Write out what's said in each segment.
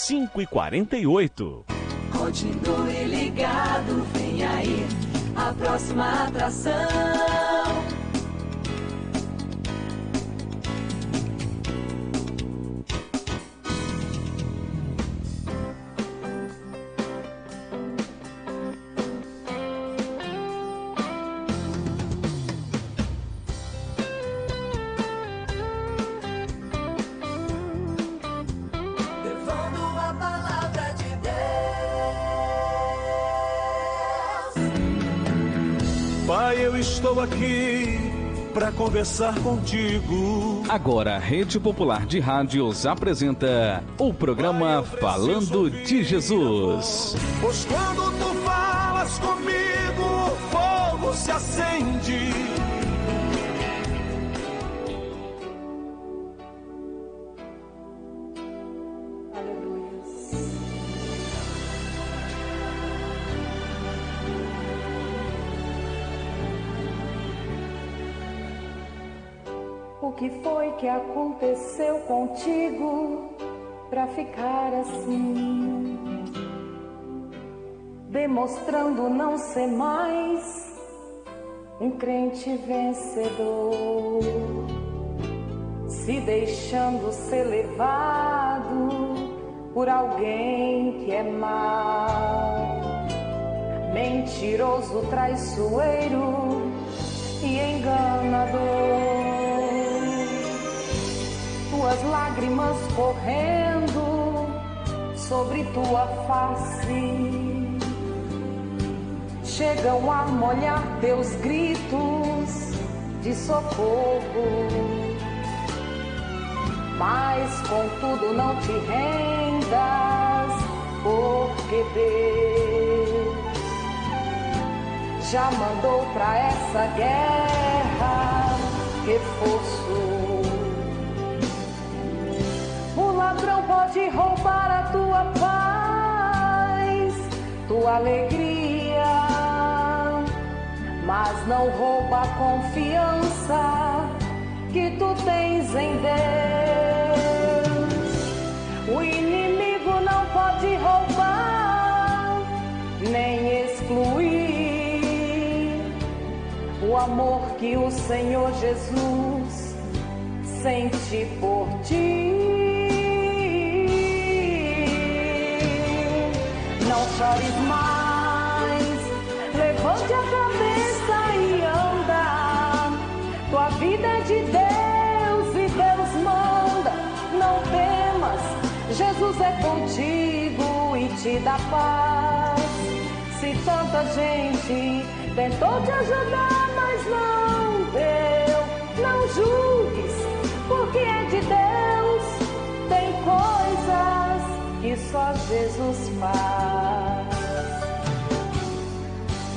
5h48. Continue ligado, vem aí a próxima atração. Pai, eu estou aqui para conversar contigo. Agora, a Rede Popular de Rádios apresenta o programa Falando de Jesus. Pois quando tu falas comigo, o fogo se acende. O que foi que aconteceu contigo pra ficar assim? Demonstrando não ser mais um crente vencedor, se deixando ser levado por alguém que é mau, mentiroso, traiçoeiro e enganador. Tuas lágrimas correndo sobre tua face chegam a molhar teus gritos de socorro, mas contudo não te rendas, porque Deus já mandou pra essa guerra reforço. O ladrão pode roubar a tua paz, tua alegria, mas não rouba a confiança que tu tens em Deus. O inimigo não pode roubar, nem excluir o amor que o Senhor Jesus sente por ti. Não chores mais, levante a cabeça e anda. Tua vida é de Deus e Deus manda. Não temas, Jesus é contigo e te dá paz. Se tanta gente tentou te ajudar, mas não deu, não julgues, porque é de Deus. Tem coisas que só Jesus faz.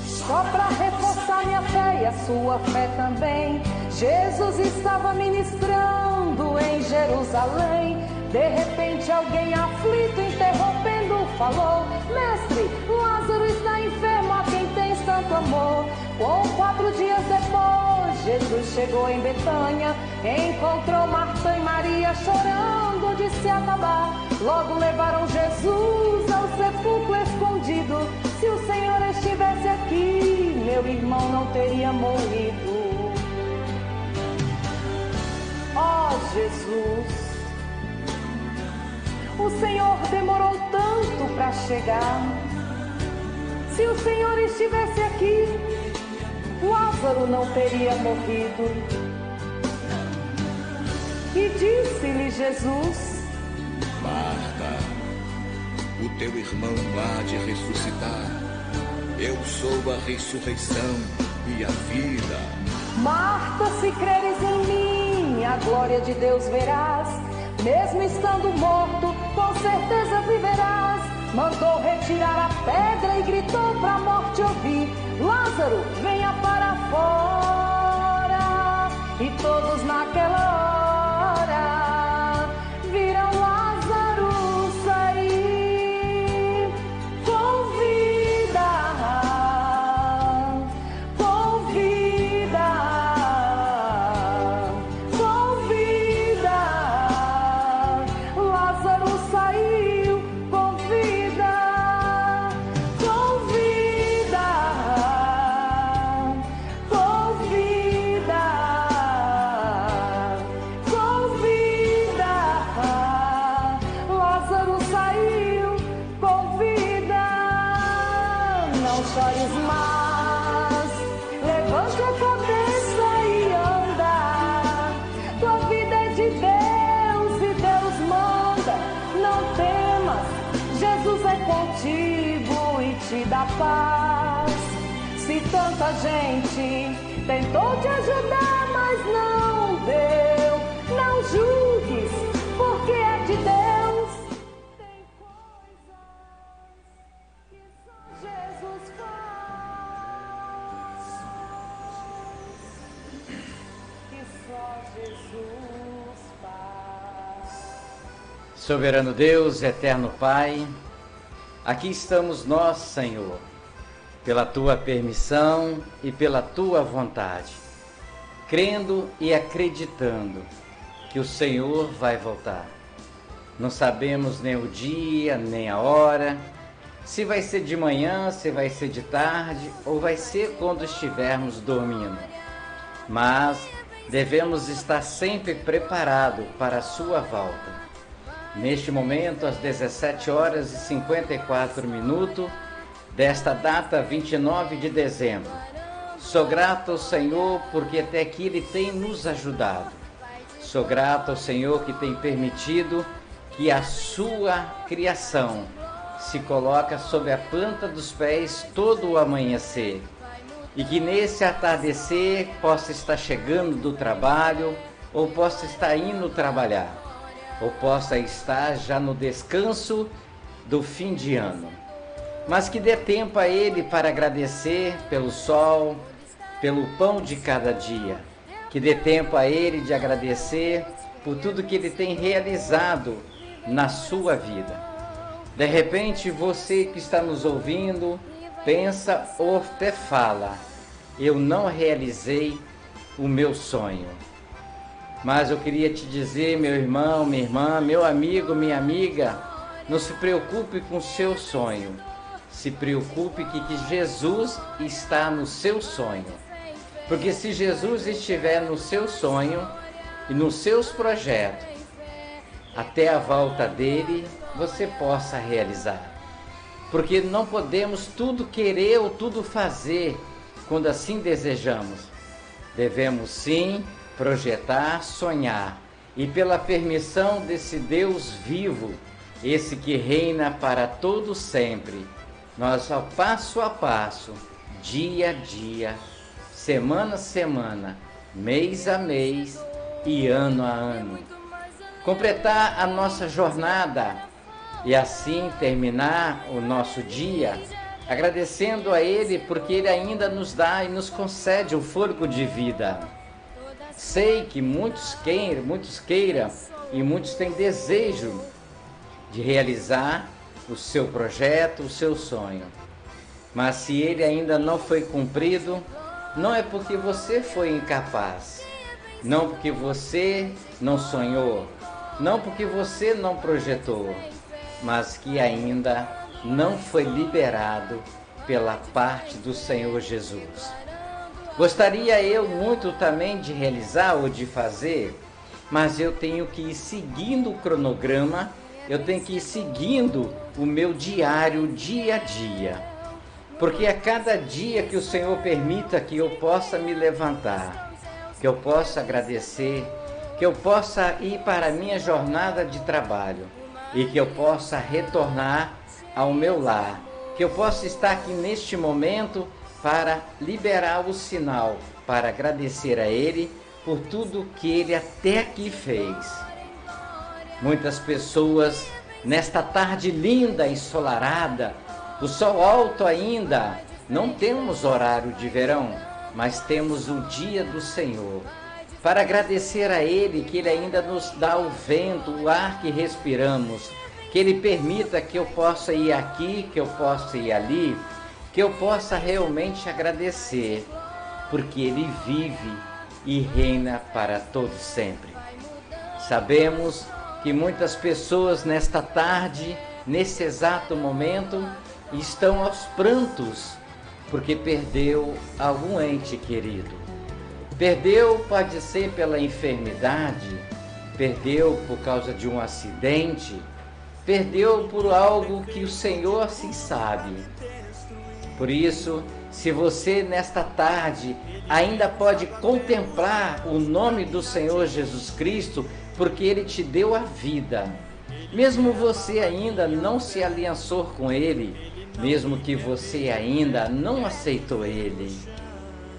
Só para reforçar minha fé e a sua fé também, Jesus estava ministrando em Jerusalém. De repente alguém aflito, interrompendo, falou: Mestre, Lázaro está enfermo, a quem tens tanto amor. Com 4 dias depois, Jesus chegou em Betânia, encontrou Marta e Maria chorando de se acabar. Logo levaram Jesus ao sepulcro escondido. Se o Senhor estivesse aqui, meu irmão não teria morrido. Ó Jesus, o Senhor demorou tanto para chegar. Se o Senhor estivesse aqui, Lázaro não teria morrido. E disse-lhe Jesus: Marta, o teu irmão há de ressuscitar. Eu sou a ressurreição e a vida. Marta, se creres em mim, a glória de Deus verás. Mesmo estando morto, com certeza viverás. Mandou retirar a pedra e gritou para a morte ouvir: Lázaro, venha para fora. E todos naquela hora viram Lázaro sair com vida, com vida, com vida. Lázaro saiu tanta gente tentou te ajudar, mas não deu. Não julgues, porque é de Deus. Tem coisas que só Jesus faz, que só Jesus faz. Soberano Deus, eterno Pai, aqui estamos nós, Senhor, pela Tua permissão e pela Tua vontade, crendo e acreditando que o Senhor vai voltar. Não sabemos nem o dia, nem a hora, se vai ser de manhã, se vai ser de tarde ou vai ser quando estivermos dormindo. Mas devemos estar sempre preparados para a sua volta. Neste momento, às 17h54 desta data 29 de dezembro, sou grato ao Senhor porque até aqui Ele tem nos ajudado. Sou grato ao Senhor que tem permitido que a sua criação se coloque sob a planta dos pés todo o amanhecer. E que nesse atardecer possa estar chegando do trabalho, ou possa estar indo trabalhar, ou possa estar já no descanso do fim de ano. Mas que dê tempo a Ele para agradecer pelo sol, pelo pão de cada dia. Que dê tempo a Ele de agradecer por tudo que Ele tem realizado na sua vida. De repente, você que está nos ouvindo, pensa ou até fala: eu não realizei o meu sonho. Mas eu queria te dizer, meu irmão, minha irmã, meu amigo, minha amiga, não se preocupe com o seu sonho. Se preocupe que Jesus está no seu sonho. Porque se Jesus estiver no seu sonho e nos seus projetos, até a volta dele, você possa realizar. Porque não podemos tudo querer ou tudo fazer quando assim desejamos. Devemos sim projetar, sonhar, e pela permissão desse Deus vivo, esse que reina para todo sempre, nós ao passo a passo, dia a dia, semana a semana, mês a mês e ano a ano, completar a nossa jornada e assim terminar o nosso dia agradecendo a Ele porque Ele ainda nos dá e nos concede o fôlego de vida. Sei que muitos queiram e muitos têm desejo de realizar o seu projeto, o seu sonho. Mas se ele ainda não foi cumprido, não é porque você foi incapaz, não porque você não sonhou, não porque você não projetou, mas que ainda não foi liberado pela parte do Senhor Jesus. Gostaria eu muito também de realizar ou de fazer, mas eu tenho que ir seguindo o cronograma, eu tenho que ir seguindo o meu diário, dia a dia. Porque a cada dia que o Senhor permita que eu possa me levantar, que eu possa agradecer, que eu possa ir para a minha jornada de trabalho e que eu possa retornar ao meu lar, que eu possa estar aqui neste momento para liberar o sinal, para agradecer a Ele por tudo que Ele até aqui fez. Muitas pessoas, nesta tarde linda, ensolarada, o sol alto ainda, não temos horário de verão, mas temos o dia do Senhor, para agradecer a Ele que Ele ainda nos dá o vento, o ar que respiramos, que Ele permita que eu possa ir aqui, que eu possa ir ali, que eu possa realmente agradecer, porque Ele vive e reina para todo sempre. Sabemos que muitas pessoas nesta tarde, nesse exato momento, estão aos prantos, porque perdeu algum ente querido. Perdeu, pode ser pela enfermidade, perdeu por causa de um acidente, perdeu por algo que o Senhor assim sabe. Por isso, se você nesta tarde ainda pode contemplar o nome do Senhor Jesus Cristo, porque Ele te deu a vida, mesmo você ainda não se aliançou com Ele, mesmo que você ainda não aceitou Ele,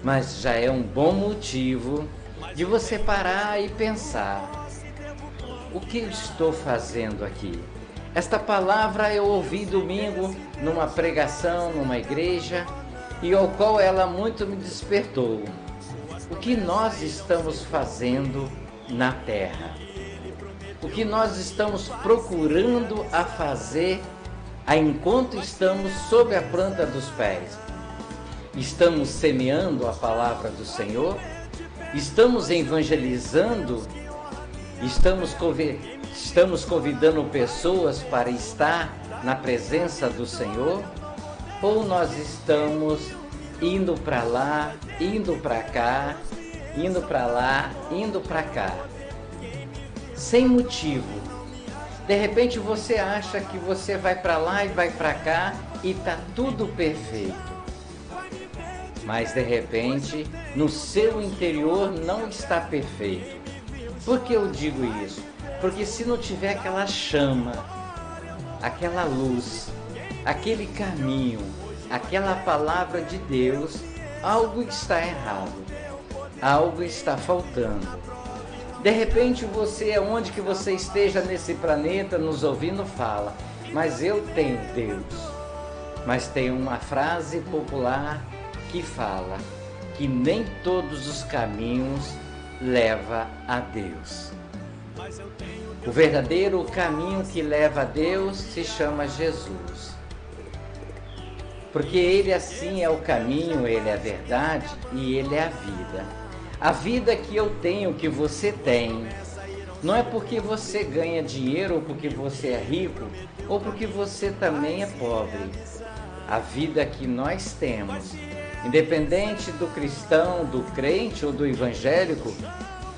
mas já é um bom motivo de você parar e pensar: o que eu estou fazendo aqui? Esta palavra eu ouvi domingo numa pregação, numa igreja, e ao qual ela muito me despertou. O que nós estamos fazendo na terra? O que nós estamos procurando a fazer enquanto estamos sob a planta dos pés? Estamos semeando a palavra do Senhor? Estamos evangelizando? Estamos convidando pessoas para estar na presença do Senhor? Ou nós estamos indo para lá, indo para cá, indo para lá, indo para cá, sem motivo? De repente você acha que você vai para lá e vai para cá e está tudo perfeito. Mas de repente, no seu interior não está perfeito. Por que eu digo isso? Porque se não tiver aquela chama, aquela luz, aquele caminho, aquela palavra de Deus, algo está errado, algo está faltando. De repente você, onde que você esteja nesse planeta, nos ouvindo, fala: mas eu tenho Deus. Mas tem uma frase popular que fala que nem todos os caminhos levam a Deus. O verdadeiro caminho que leva a Deus se chama Jesus. Porque Ele assim é o caminho, Ele é a verdade e Ele é a vida. A vida que eu tenho, que você tem, não é porque você ganha dinheiro, ou porque você é rico, ou porque você também é pobre. A vida que nós temos, independente do cristão, do crente ou do evangélico,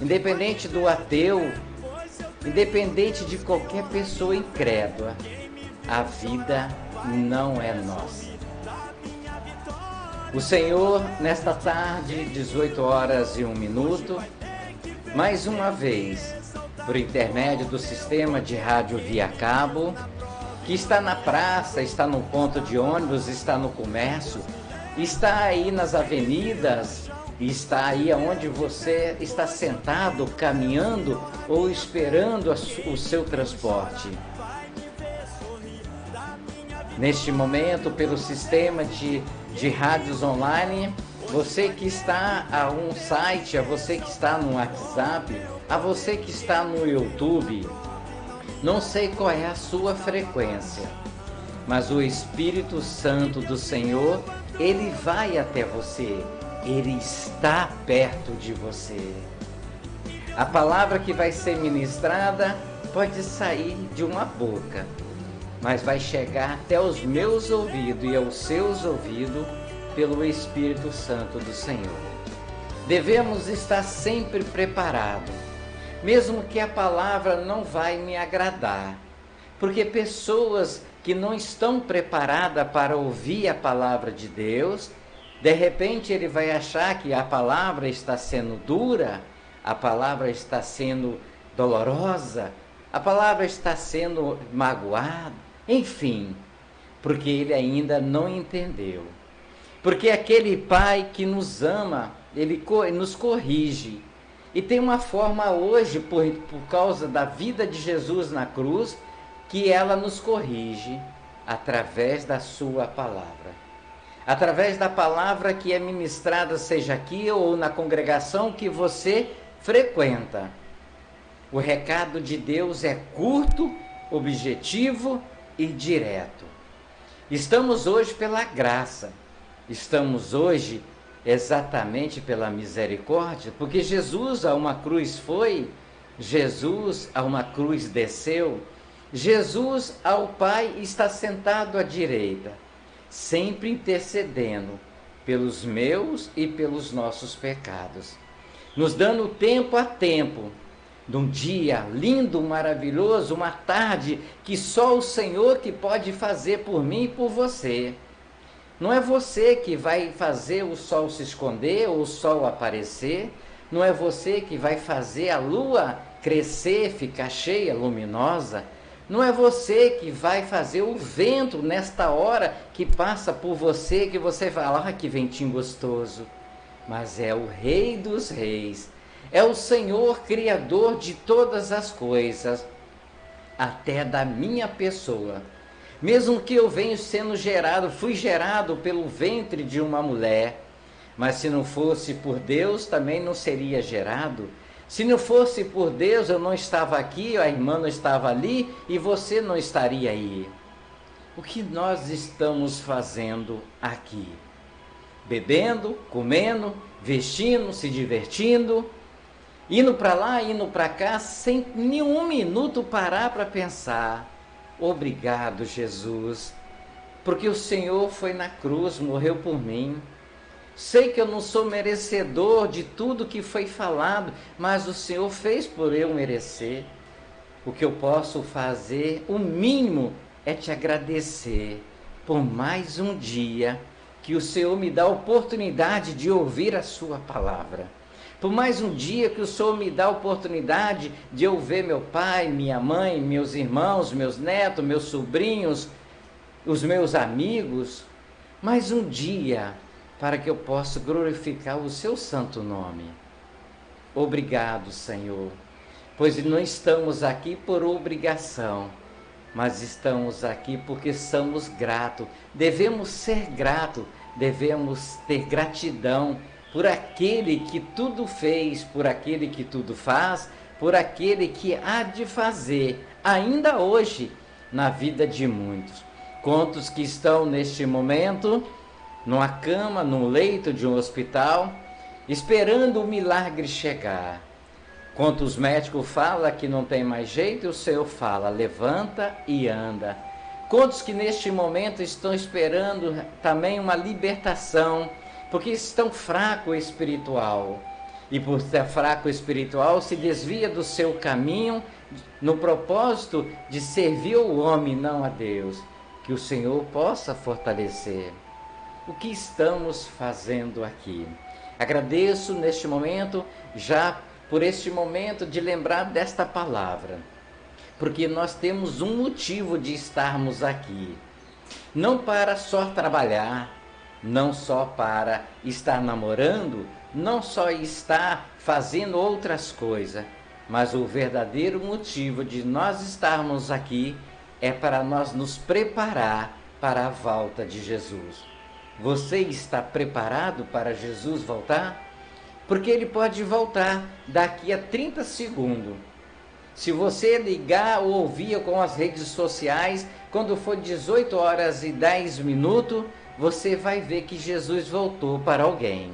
independente do ateu, independente de qualquer pessoa incrédula, a vida não é nossa. O Senhor, nesta tarde, 18h01, mais uma vez, por intermédio do sistema de rádio via cabo, que está na praça, está no ponto de ônibus, está no comércio, está aí nas avenidas, está aí onde você está sentado, caminhando ou esperando o seu transporte. Neste momento, pelo sistema de rádios online, você que está a um site, a você que está no WhatsApp, a você que está no YouTube, não sei qual é a sua frequência, mas o Espírito Santo do Senhor, Ele vai até você, Ele está perto de você. A palavra que vai ser ministrada pode sair de uma boca, mas vai chegar até os meus ouvidos e aos seus ouvidos pelo Espírito Santo do Senhor. Devemos estar sempre preparados, mesmo que a palavra não vai me agradar, porque pessoas que não estão preparadas para ouvir a palavra de Deus, de repente ele vai achar que a palavra está sendo dura, a palavra está sendo dolorosa, a palavra está sendo magoada, enfim, porque ele ainda não entendeu. Porque aquele Pai que nos ama, Ele nos corrige. E tem uma forma hoje, por causa da vida de Jesus na cruz, que ela nos corrige através da sua palavra. Através da palavra que é ministrada, seja aqui ou na congregação que você frequenta. O recado de Deus é curto, objetivo e direto. Estamos hoje pela graça, estamos hoje exatamente pela misericórdia, porque Jesus a uma cruz foi, Jesus a uma cruz desceu, Jesus ao Pai está sentado à direita, sempre intercedendo pelos meus e pelos nossos pecados, nos dando tempo a tempo, num dia lindo, maravilhoso, uma tarde que só o Senhor que pode fazer por mim e por você. Não é você que vai fazer o sol se esconder ou o sol aparecer, não é você que vai fazer a lua crescer, ficar cheia, luminosa, Não é você que vai fazer o vento nesta hora que passa por você, que você fala, ah, que ventinho gostoso. Mas é o Rei dos Reis, é o Senhor Criador de todas as coisas, até da minha pessoa. Mesmo que eu venha sendo gerado, fui gerado pelo ventre de uma mulher, mas se não fosse por Deus, também não seria gerado. Se não fosse por Deus, eu não estava aqui, a irmã não estava ali e você não estaria aí. O que nós estamos fazendo aqui? Bebendo, comendo, vestindo, se divertindo, indo para lá, indo para cá, sem nenhum minuto parar para pensar. Obrigado, Jesus, porque o Senhor foi na cruz, morreu por mim. Sei que eu não sou merecedor de tudo que foi falado, mas o Senhor fez por eu merecer. O que eu posso fazer, o mínimo, é te agradecer por mais um dia que o Senhor me dá a oportunidade de ouvir a sua palavra. Por mais um dia que o Senhor me dá a oportunidade de eu ver meu pai, minha mãe, meus irmãos, meus netos, meus sobrinhos, os meus amigos. Mais um dia para que eu possa glorificar o seu santo nome. Obrigado, Senhor, pois não estamos aqui por obrigação, mas estamos aqui porque somos gratos. Devemos ser gratos, devemos ter gratidão por aquele que tudo fez, por aquele que tudo faz, por aquele que há de fazer, ainda hoje, na vida de muitos. Quantos que estão neste momento, numa cama, num leito de um hospital, esperando o milagre chegar. Quantos médicos falam que não tem mais jeito, e o Senhor fala, levanta e anda. Quantos que neste momento estão esperando também uma libertação, porque estão fraco espiritual, e por ser fraco espiritual se desvia do seu caminho no propósito de servir o homem, não a Deus. Que o Senhor possa fortalecer. O que estamos fazendo aqui? Agradeço neste momento, já por este momento de lembrar desta palavra, porque nós temos um motivo de estarmos aqui, não para só trabalhar, não só para estar namorando, não só estar fazendo outras coisas, mas o verdadeiro motivo de nós estarmos aqui é para nós nos preparar para a volta de Jesus. Você está preparado para Jesus voltar? Porque ele pode voltar daqui a 30 segundos. Se você ligar ou ouvir com as redes sociais, quando for 18 horas e 10 minutos, você vai ver que Jesus voltou para alguém.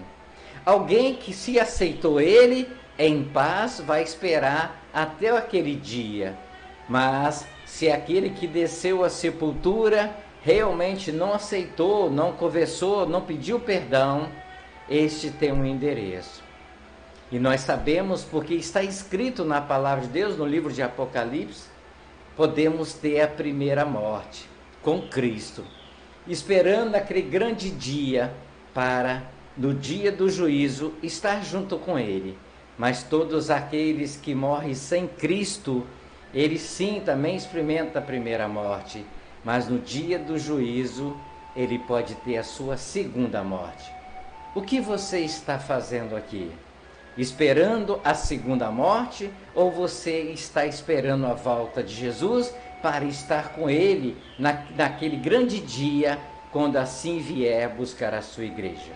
Alguém que se aceitou ele, em paz, vai esperar até aquele dia. Mas se aquele que desceu à sepultura realmente não aceitou, não conversou, não pediu perdão, este tem um endereço. E nós sabemos, porque está escrito na palavra de Deus, no livro de Apocalipse, podemos ter a primeira morte com Cristo, esperando aquele grande dia para, no dia do juízo, estar junto com Ele. Mas todos aqueles que morrem sem Cristo, eles sim também experimentam a primeira morte, mas no dia do juízo, ele pode ter a sua segunda morte. O que você está fazendo aqui? Esperando a segunda morte, ou você está esperando a volta de Jesus para estar com ele naquele grande dia, quando assim vier buscar a sua igreja?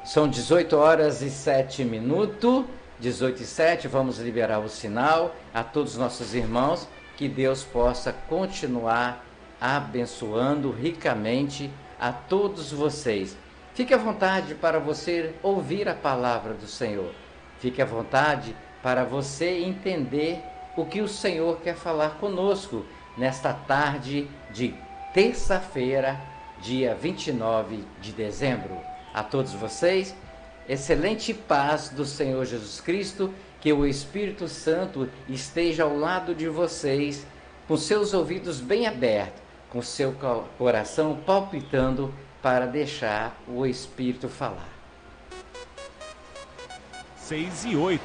São 18 horas e 7 minutos, 18 e 7, vamos liberar o sinal a todos os nossos irmãos, que Deus possa continuar abençoando ricamente a todos vocês. Fique à vontade para você ouvir a palavra do Senhor. Fique à vontade para você entender o que o Senhor quer falar conosco nesta tarde de terça-feira, dia 29 de dezembro. A todos vocês, excelente paz do Senhor Jesus Cristo, que o Espírito Santo esteja ao lado de vocês, com seus ouvidos bem abertos, com seu coração palpitando para deixar o Espírito falar. 6 e 8.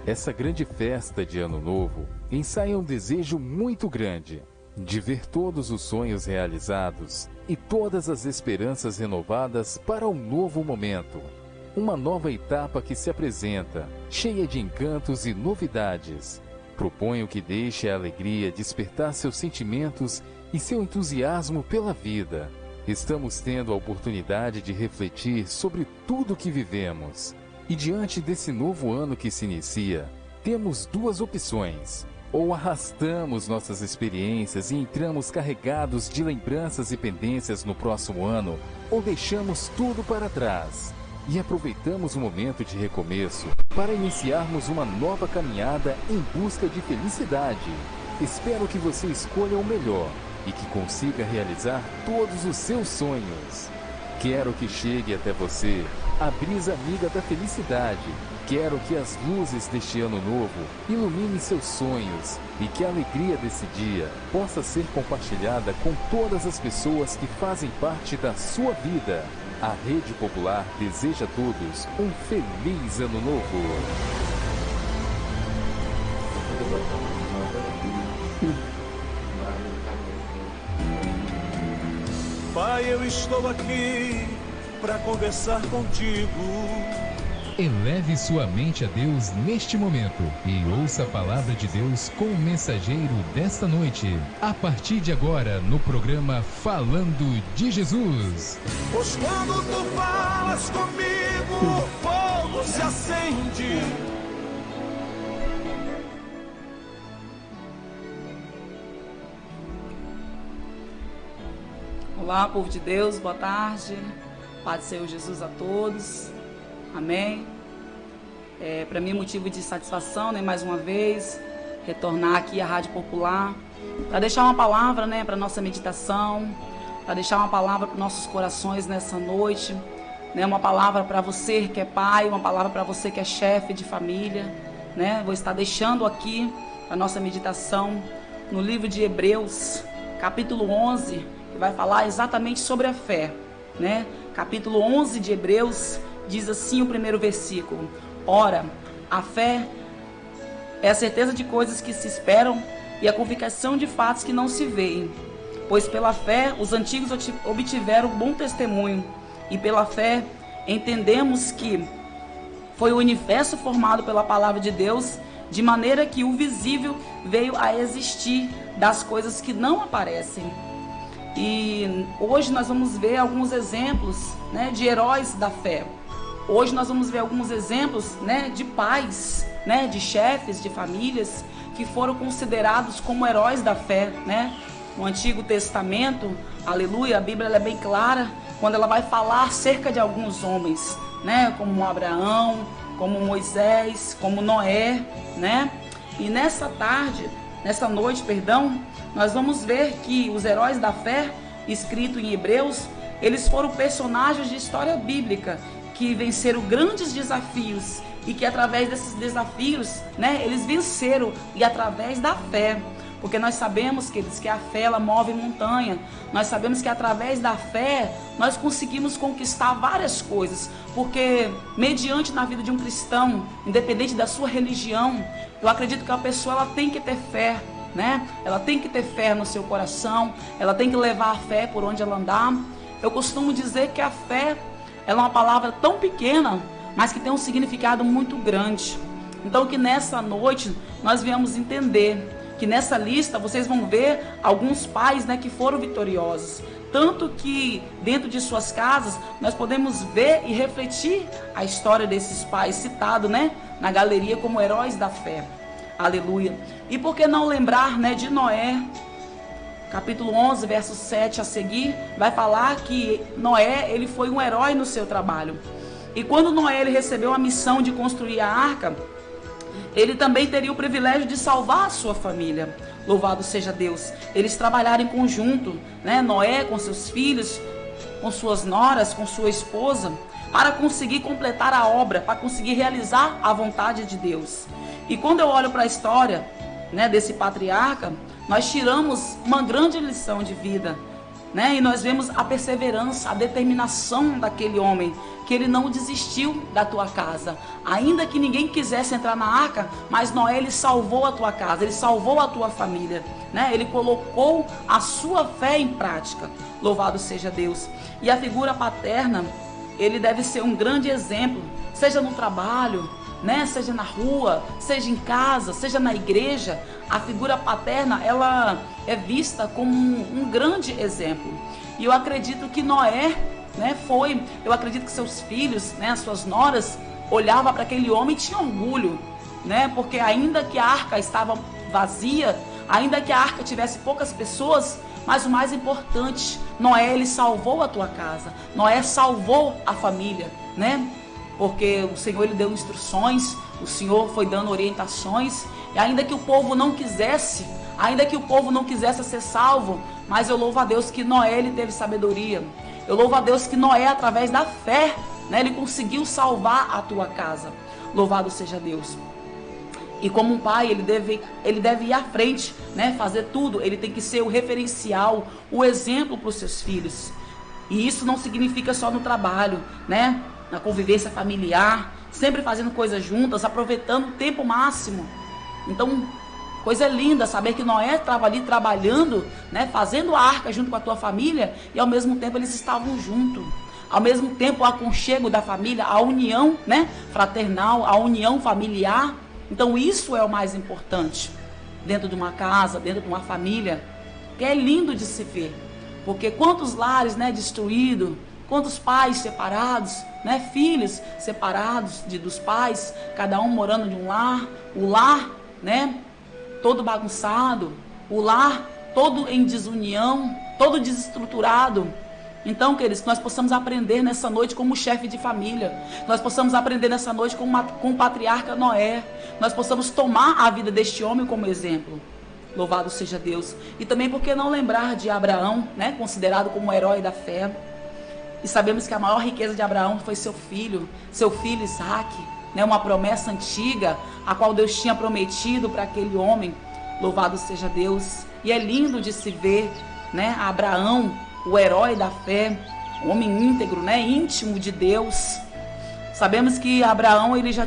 Essa grande festa de Ano Novo ensaia um desejo muito grande de ver todos os sonhos realizados e todas as esperanças renovadas para um novo momento. Uma nova etapa que se apresenta, cheia de encantos e novidades. Proponho que deixe a alegria despertar seus sentimentos e seu entusiasmo pela vida. Estamos tendo a oportunidade de refletir sobre tudo que vivemos. E diante desse novo ano que se inicia, temos duas opções. Ou arrastamos nossas experiências e entramos carregados de lembranças e pendências no próximo ano, ou deixamos tudo para trás e aproveitamos o momento de recomeço para iniciarmos uma nova caminhada em busca de felicidade. Espero que você escolha o melhor e que consiga realizar todos os seus sonhos. Quero que chegue até você a brisa amiga da felicidade. Quero que as luzes deste ano novo iluminem seus sonhos e que a alegria desse dia possa ser compartilhada com todas as pessoas que fazem parte da sua vida. A Rede Popular deseja a todos um feliz ano novo. Pai, eu estou aqui para conversar contigo. Eleve sua mente a Deus neste momento e ouça a palavra de Deus com o mensageiro desta noite. A partir de agora, no programa Falando de Jesus. Pois quando tu falas comigo, o fogo se acende. Olá, povo de Deus, boa tarde. Paz do Senhor Jesus a todos. Amém. Para mim é motivo de satisfação, né, mais uma vez, retornar aqui à Rádio Popular, para deixar uma palavra, né, para nossa meditação, para deixar uma palavra para nossos corações nessa noite, né, uma palavra para você que é pai, uma palavra para você que é chefe de família, né. Vou estar deixando aqui a nossa meditação no livro de Hebreus, capítulo 11, que vai falar exatamente sobre a fé, né. Capítulo 11 de Hebreus diz assim o primeiro versículo: ora, a fé é a certeza de coisas que se esperam e a convicção de fatos que não se veem. Pois pela fé os antigos obtiveram bom testemunho, e pela fé entendemos que foi o universo formado pela palavra de Deus, de maneira que o visível veio a existir das coisas que não aparecem. E hoje nós vamos ver alguns exemplos, né, de heróis da fé. Hoje nós vamos ver alguns exemplos, né, de pais, né, de chefes de famílias que foram considerados como heróis da fé, né? No Antigo Testamento, aleluia, a Bíblia ela é bem clara quando ela vai falar acerca de alguns homens, né, como Abraão, como Moisés, como Noé, né? E nessa noite, nós vamos ver que os heróis da fé, escrito em Hebreus, eles foram personagens de história bíblica que venceram grandes desafios e que através desses desafios, né, eles venceram e através da fé. Porque nós sabemos, queridos, que a fé ela move montanha. Nós sabemos que através da fé nós conseguimos conquistar várias coisas. Porque mediante na vida de um cristão, independente da sua religião, eu acredito que a pessoa ela tem que ter fé, né? Ela tem que ter fé no seu coração, ela tem que levar a fé por onde ela andar. Eu costumo dizer que a fé ela é uma palavra tão pequena, mas que tem um significado muito grande. Então que nessa noite nós viemos entender que nessa lista vocês vão ver alguns pais, né, que foram vitoriosos. Tanto que dentro de suas casas nós podemos ver e refletir a história desses pais citados, né, na galeria como heróis da fé. Aleluia. E por que não lembrar, né, de Noé? Capítulo 11, verso 7 a seguir, vai falar que Noé, ele foi um herói no seu trabalho. E quando Noé ele recebeu a missão de construir a arca, ele também teria o privilégio de salvar a sua família. Louvado seja Deus. Eles trabalharam em conjunto, né? Noé com seus filhos, com suas noras, com sua esposa, para conseguir completar a obra, para conseguir realizar a vontade de Deus. E quando eu olho para a história, né, desse patriarca, nós tiramos uma grande lição de vida. né? E nós vemos a perseverança, a determinação daquele homem, que ele não desistiu da tua casa. Ainda que ninguém quisesse entrar na arca, mas Noé, ele salvou a tua casa, ele salvou a tua família, né? Ele colocou a sua fé em prática. Louvado seja Deus. E a figura paterna, ele deve ser um grande exemplo, seja no trabalho, né? Seja na rua, seja em casa, seja na igreja. A figura paterna, ela é vista como um grande exemplo. E eu acredito que Noé, né, eu acredito que seus filhos, né, as suas noras, olhavam para aquele homem e tinham orgulho, né? Porque ainda que a arca estava vazia, ainda que a arca tivesse poucas pessoas, mas o mais importante, Noé, ele salvou a tua casa. Noé salvou a família, né? Porque o Senhor, ele deu instruções, o Senhor foi dando orientações, e ainda que o povo não quisesse ser salvo, mas eu louvo a Deus que Noé, ele teve sabedoria. Eu louvo a Deus que Noé, através da fé, né, ele conseguiu salvar a tua casa. Louvado seja Deus. E como um pai, ele deve ir à frente, né, fazer tudo. Ele tem que ser o referencial, o exemplo para os seus filhos. E isso não significa só no trabalho, né, na convivência familiar, sempre fazendo coisas juntas, aproveitando o tempo máximo. Então, coisa linda saber que Noé estava ali trabalhando, né, fazendo a arca junto com a tua família, e ao mesmo tempo eles estavam juntos. Ao mesmo tempo o aconchego da família, a união, né, fraternal, a união familiar. Então isso é o mais importante dentro de uma casa, dentro de uma família, que é lindo de se ver. Porque quantos lares, né, destruídos, quantos pais separados, né, filhos separados dos pais, cada um morando de um lar, o lar, né, todo bagunçado, o lar todo em desunião, todo desestruturado. Então, queridos, que nós possamos aprender nessa noite como chefe de família, nós possamos aprender nessa noite com o patriarca Noé, nós possamos tomar a vida deste homem como exemplo. Louvado seja Deus. E também, por que não lembrar de Abraão, né, considerado como o herói da fé? E sabemos que a maior riqueza de Abraão foi seu filho Isaac, né, uma promessa antiga, a qual Deus tinha prometido para aquele homem. Louvado seja Deus. E é lindo de se ver, né, Abraão, o herói da fé, um homem íntegro, né, íntimo de Deus. Sabemos que Abraão, ele já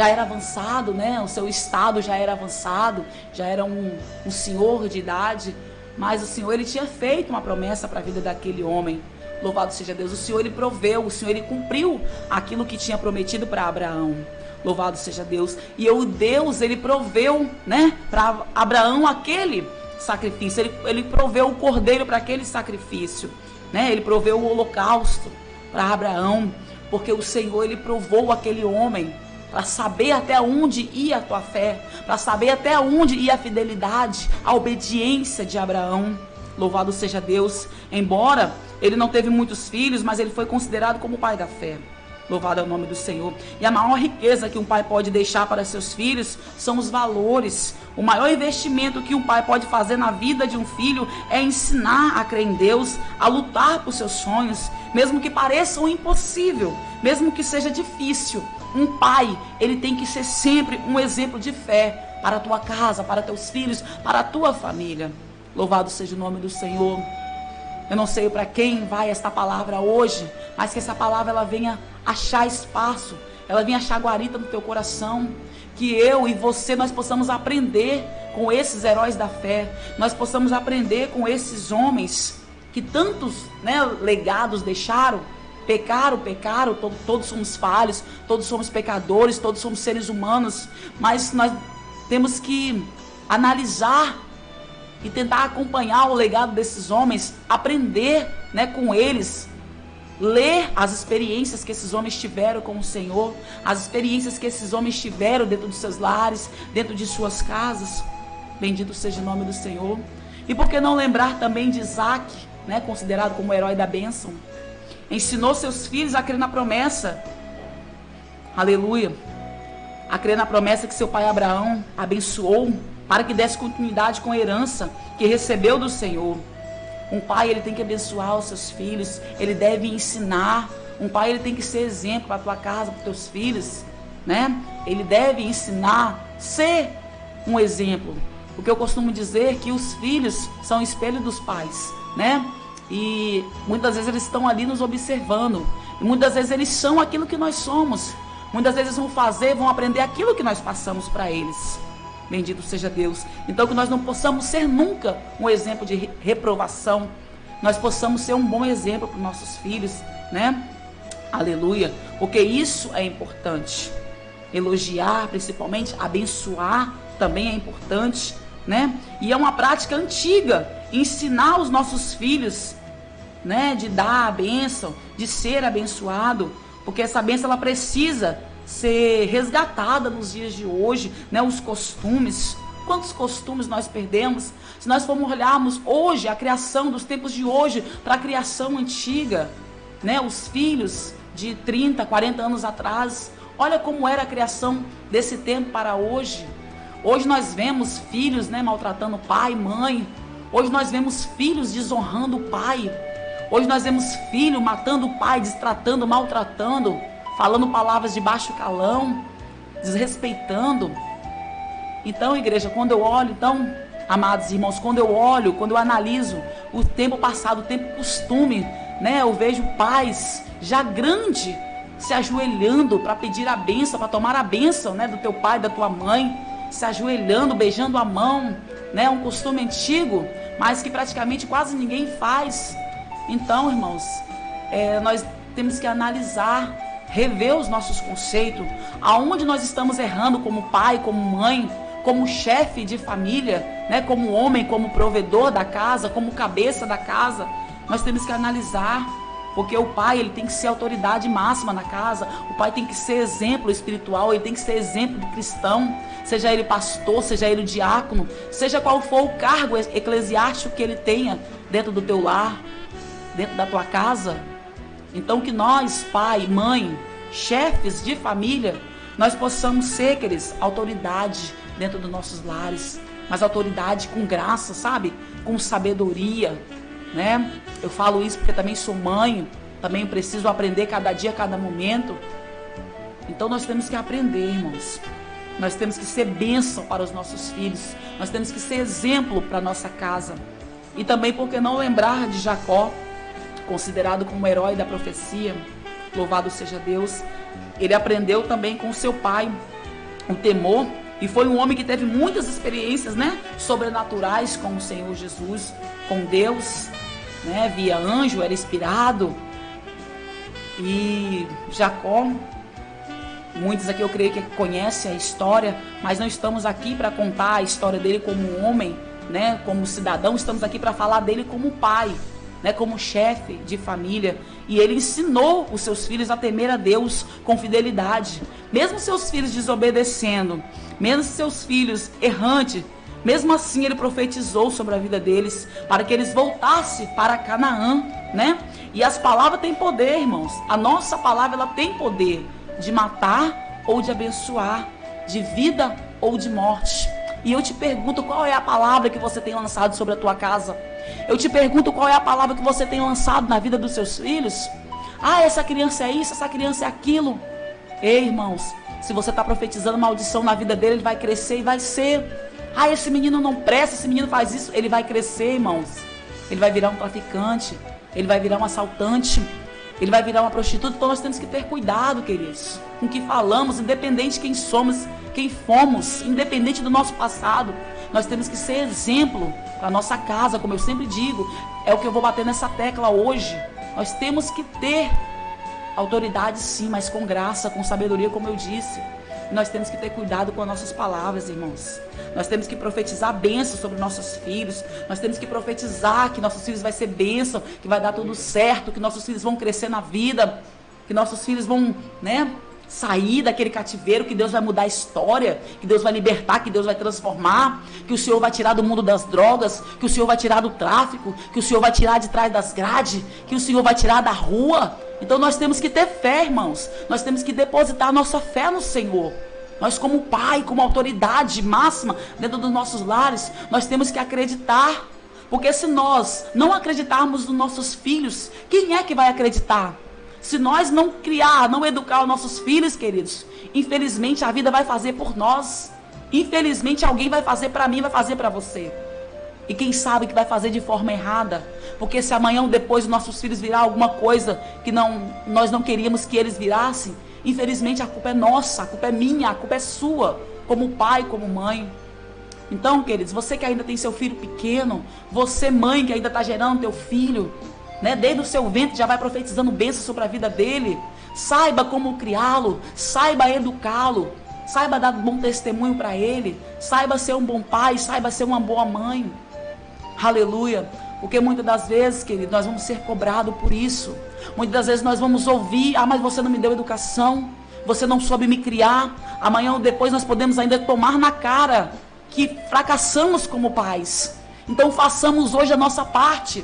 era avançado, né, o seu estado já era avançado, já era um senhor de idade, mas o Senhor, ele tinha feito uma promessa para a vida daquele homem. Louvado seja Deus. O Senhor, ele proveu, o Senhor, ele cumpriu aquilo que tinha prometido para Abraão. Louvado seja Deus. E o Deus, ele proveu, né, para Abraão aquele sacrifício. Ele proveu o cordeiro para aquele sacrifício, né? Ele proveu o holocausto para Abraão, porque o Senhor, ele provou aquele homem para saber até onde ia a tua fé, para saber até onde ia a fidelidade, a obediência de Abraão. Louvado seja Deus. Embora ele não teve muitos filhos, mas ele foi considerado como o pai da fé. Louvado é o nome do Senhor. E a maior riqueza que um pai pode deixar para seus filhos são os valores. O maior investimento que um pai pode fazer na vida de um filho é ensinar a crer em Deus, a lutar por seus sonhos, mesmo que pareçam impossível, mesmo que seja difícil. Um pai, ele tem que ser sempre um exemplo de fé para a tua casa, para teus filhos, para a tua família. Louvado seja o nome do Senhor. Eu não sei para quem vai esta palavra hoje, mas que essa palavra ela venha achar espaço, ela venha achar guarita no teu coração, que eu e você, nós possamos aprender com esses heróis da fé, nós possamos aprender com esses homens que tantos, né, legados deixaram. Pecaram, todos somos falhos, todos somos pecadores, todos somos seres humanos, mas nós temos que analisar e tentar acompanhar o legado desses homens, aprender, né, com eles, ler as experiências que esses homens tiveram com o Senhor, as experiências que esses homens tiveram dentro dos seus lares, dentro de suas casas. Bendito seja o nome do Senhor. E por que não lembrar também de Isaac, né, considerado como o herói da bênção? Ensinou seus filhos a crer na promessa. Aleluia. A crer na promessa que seu pai Abraão abençoou para que desse continuidade com a herança que recebeu do Senhor. Um pai, ele tem que abençoar os seus filhos, ele deve ensinar. Um pai, ele tem que ser exemplo para a tua casa, para os teus filhos, né? Ele deve ensinar, ser um exemplo. Porque eu costumo dizer que os filhos são espelho dos pais, né? E muitas vezes eles estão ali nos observando. E muitas vezes eles são aquilo que nós somos. Muitas vezes vão fazer, vão aprender aquilo que nós passamos para eles. Bendito seja Deus. Então que nós não possamos ser nunca um exemplo de reprovação. Nós possamos ser um bom exemplo para os nossos filhos, né? Aleluia. Porque isso é importante. Elogiar, principalmente, abençoar também é importante, né? E é uma prática antiga, ensinar os nossos filhos, né, de dar a bênção, de ser abençoado, porque essa bênção ela precisa ser resgatada nos dias de hoje, né? Os costumes, quantos costumes nós perdemos? Se nós formos olharmos hoje a criação dos tempos de hoje para a criação antiga, né? Os filhos de 30, 40 anos atrás, olha como era a criação desse tempo para hoje. Hoje nós vemos filhos, né, maltratando pai, mãe. Hoje nós vemos filhos desonrando o pai. Hoje nós vemos filho matando o pai, destratando, maltratando, falando palavras de baixo calão, desrespeitando. Então, igreja, quando eu olho, então, amados irmãos, quando eu analiso o tempo passado, o tempo costume, né, eu vejo pais já grandes se ajoelhando para pedir a bênção, para tomar a bênção, né, do teu pai, da tua mãe, se ajoelhando, beijando a mão, né, um costume antigo, mas que praticamente quase ninguém faz. Então, irmãos, nós temos que analisar, rever os nossos conceitos, aonde nós estamos errando como pai, como mãe, como chefe de família, né, como homem, como provedor da casa, como cabeça da casa. Nós temos que analisar, porque o pai ele tem que ser autoridade máxima na casa, o pai tem que ser exemplo espiritual, ele tem que ser exemplo de cristão, seja ele pastor, seja ele diácono, seja qual for o cargo eclesiástico que ele tenha dentro do teu lar, dentro da tua casa. Então que nós, pai, mãe, chefes de família, nós possamos ser, queridos, autoridade dentro dos nossos lares, mas autoridade com graça, sabe? Com sabedoria, né? Eu falo isso porque também sou mãe, também preciso aprender cada dia, cada momento. Então nós temos que aprender, irmãos. Nós temos que ser bênção para os nossos filhos. Nós temos que ser exemplo para a nossa casa. E também, por que não lembrar de Jacó, considerado como herói da profecia, louvado seja Deus. Ele aprendeu também com seu pai o temor, e foi um homem que teve muitas experiências, né, sobrenaturais com o Senhor Jesus, com Deus, né, via anjo, era inspirado. E Jacó, muitos aqui eu creio que conhecem a história, mas não estamos aqui para contar a história dele como homem, né, como cidadão, estamos aqui para falar dele como pai, né, como chefe de família. E ele ensinou os seus filhos a temer a Deus com fidelidade, mesmo seus filhos desobedecendo, mesmo seus filhos errantes, mesmo assim ele profetizou sobre a vida deles, para que eles voltassem para Canaã, né? E as palavras têm poder, irmãos. A nossa palavra ela tem poder de matar ou de abençoar, de vida ou de morte. E eu te pergunto, qual é a palavra que você tem lançado sobre a tua casa? Eu te pergunto, qual é a palavra que você tem lançado na vida dos seus filhos? Ah, essa criança é isso, essa criança é aquilo. Ei, irmãos, se você está profetizando maldição na vida dele, ele vai crescer e vai ser. Ah, esse menino não presta, esse menino faz isso. Ele vai crescer, irmãos. Ele vai virar um traficante, ele vai virar um assaltante, ele vai virar uma prostituta. Então nós temos que ter cuidado, queridos, com o que falamos, independente de quem somos, quem fomos, independente do nosso passado. Nós temos que ser exemplo para a nossa casa, como eu sempre digo. É o que eu vou bater nessa tecla hoje. Nós temos que ter autoridade sim, mas com graça, com sabedoria, como eu disse. Nós temos que ter cuidado com as nossas palavras, irmãos. Nós temos que profetizar bênção sobre nossos filhos. Nós temos que profetizar que nossos filhos vai ser bênção, que vai dar tudo certo, que nossos filhos vão crescer na vida, que nossos filhos vão, né, sair daquele cativeiro, que Deus vai mudar a história, que Deus vai libertar, que Deus vai transformar, que o Senhor vai tirar do mundo das drogas, que o Senhor vai tirar do tráfico, que o Senhor vai tirar de trás das grades, que o Senhor vai tirar da rua. Então nós temos que ter fé, irmãos. Nós temos que depositar a nossa fé no Senhor. Nós como pai, como autoridade máxima dentro dos nossos lares, nós temos que acreditar. Porque se nós não acreditarmos nos nossos filhos, quem é que vai acreditar? Se nós não criar, não educar os nossos filhos, queridos, infelizmente a vida vai fazer por nós. Infelizmente alguém vai fazer para mim, vai fazer para você. E quem sabe que vai fazer de forma errada. Porque se amanhã ou depois nossos filhos virar alguma coisa que nós não queríamos que eles virassem, infelizmente a culpa é nossa, a culpa é minha, a culpa é sua, como pai, como mãe. Então, queridos, você que ainda tem seu filho pequeno, você mãe que ainda está gerando teu filho, né, desde o seu ventre já vai profetizando bênçãos sobre a vida dele, saiba como criá-lo, saiba educá-lo, saiba dar bom testemunho para ele, saiba ser um bom pai, saiba ser uma boa mãe. Aleluia. Porque muitas das vezes, querido, nós vamos ser cobrados por isso. Muitas das vezes nós vamos ouvir: ah, mas você não me deu educação, você não soube me criar. Amanhã ou depois nós podemos ainda tomar na cara que fracassamos como pais. Então façamos hoje a nossa parte.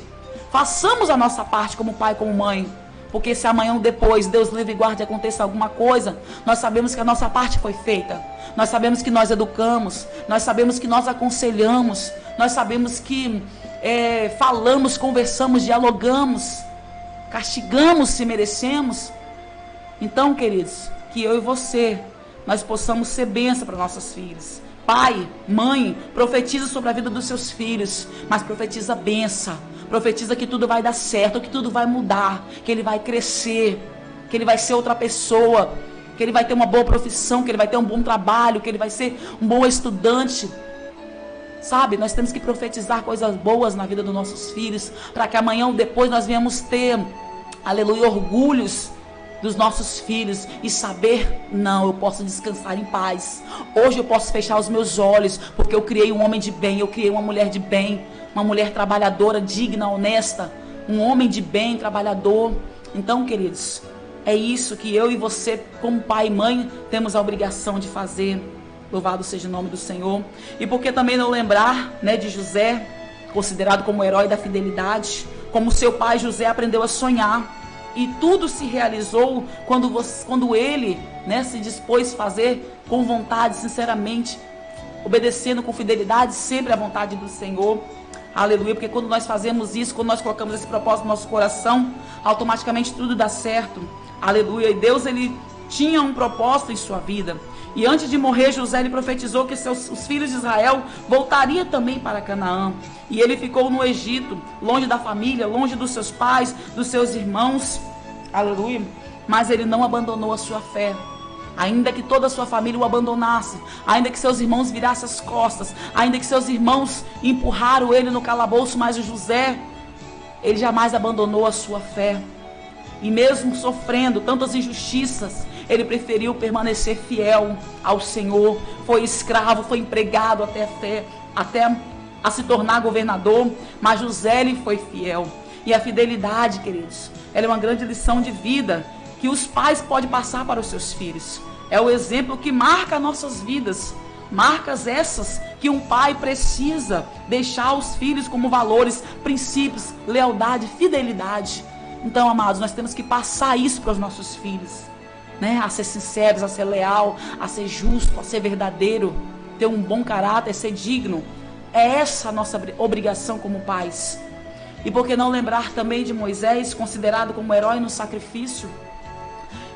Façamos a nossa parte como pai, como mãe. Porque se amanhã ou depois, Deus livre e guarde, aconteça alguma coisa, nós sabemos que a nossa parte foi feita. Nós sabemos que nós educamos, nós sabemos que nós aconselhamos, nós sabemos que falamos, conversamos, dialogamos, castigamos se merecemos. Então, queridos, que eu e você, nós possamos ser bênção para nossos filhos. Pai, mãe, profetiza sobre a vida dos seus filhos, mas profetiza bênção. Profetiza que tudo vai dar certo, que tudo vai mudar, que ele vai crescer, que ele vai ser outra pessoa, que ele vai ter uma boa profissão, que ele vai ter um bom trabalho, que ele vai ser um bom estudante. Sabe, nós temos que profetizar coisas boas na vida dos nossos filhos, para que amanhã ou depois nós venhamos ter, aleluia, orgulhos dos nossos filhos e saber: não, eu posso descansar em paz. Hoje eu posso fechar os meus olhos, porque eu criei um homem de bem, eu criei uma mulher de bem, uma mulher trabalhadora, digna, honesta, um homem de bem, trabalhador. Então, queridos, é isso que eu e você, como pai e mãe, temos a obrigação de fazer. Louvado seja o nome do Senhor. E por que também não lembrar, né, de José, considerado como o herói da fidelidade, como seu pai José aprendeu a sonhar. E tudo se realizou quando ele, né, se dispôs a fazer com vontade, sinceramente, obedecendo com fidelidade sempre à vontade do Senhor. Aleluia, porque quando nós fazemos isso, quando nós colocamos esse propósito no nosso coração, automaticamente tudo dá certo. Aleluia. E Deus, ele tinha um propósito em sua vida. E antes de morrer, José, ele profetizou que os filhos de Israel voltariam também para Canaã. E ele ficou no Egito, longe da família, longe dos seus pais, dos seus irmãos. Aleluia. Mas ele não abandonou a sua fé. Ainda que toda a sua família o abandonasse, ainda que seus irmãos virassem as costas, ainda que seus irmãos empurraram ele no calabouço, mas o José, ele jamais abandonou a sua fé. E mesmo sofrendo tantas injustiças, ele preferiu permanecer fiel ao Senhor. Foi escravo, foi empregado até a se tornar governador, mas José, ele foi fiel. E a fidelidade, queridos, ela é uma grande lição de vida que os pais podem passar para os seus filhos. É o exemplo que marca nossas vidas. Marcas essas que um pai precisa deixar aos filhos como valores, princípios, lealdade, fidelidade. Então, amados, nós temos que passar isso para os nossos filhos, né? A ser sinceros, a ser leal, a ser justo, a ser verdadeiro, ter um bom caráter, ser digno. É essa a nossa obrigação como pais. E por que não lembrar também de Moisés, considerado como herói no sacrifício?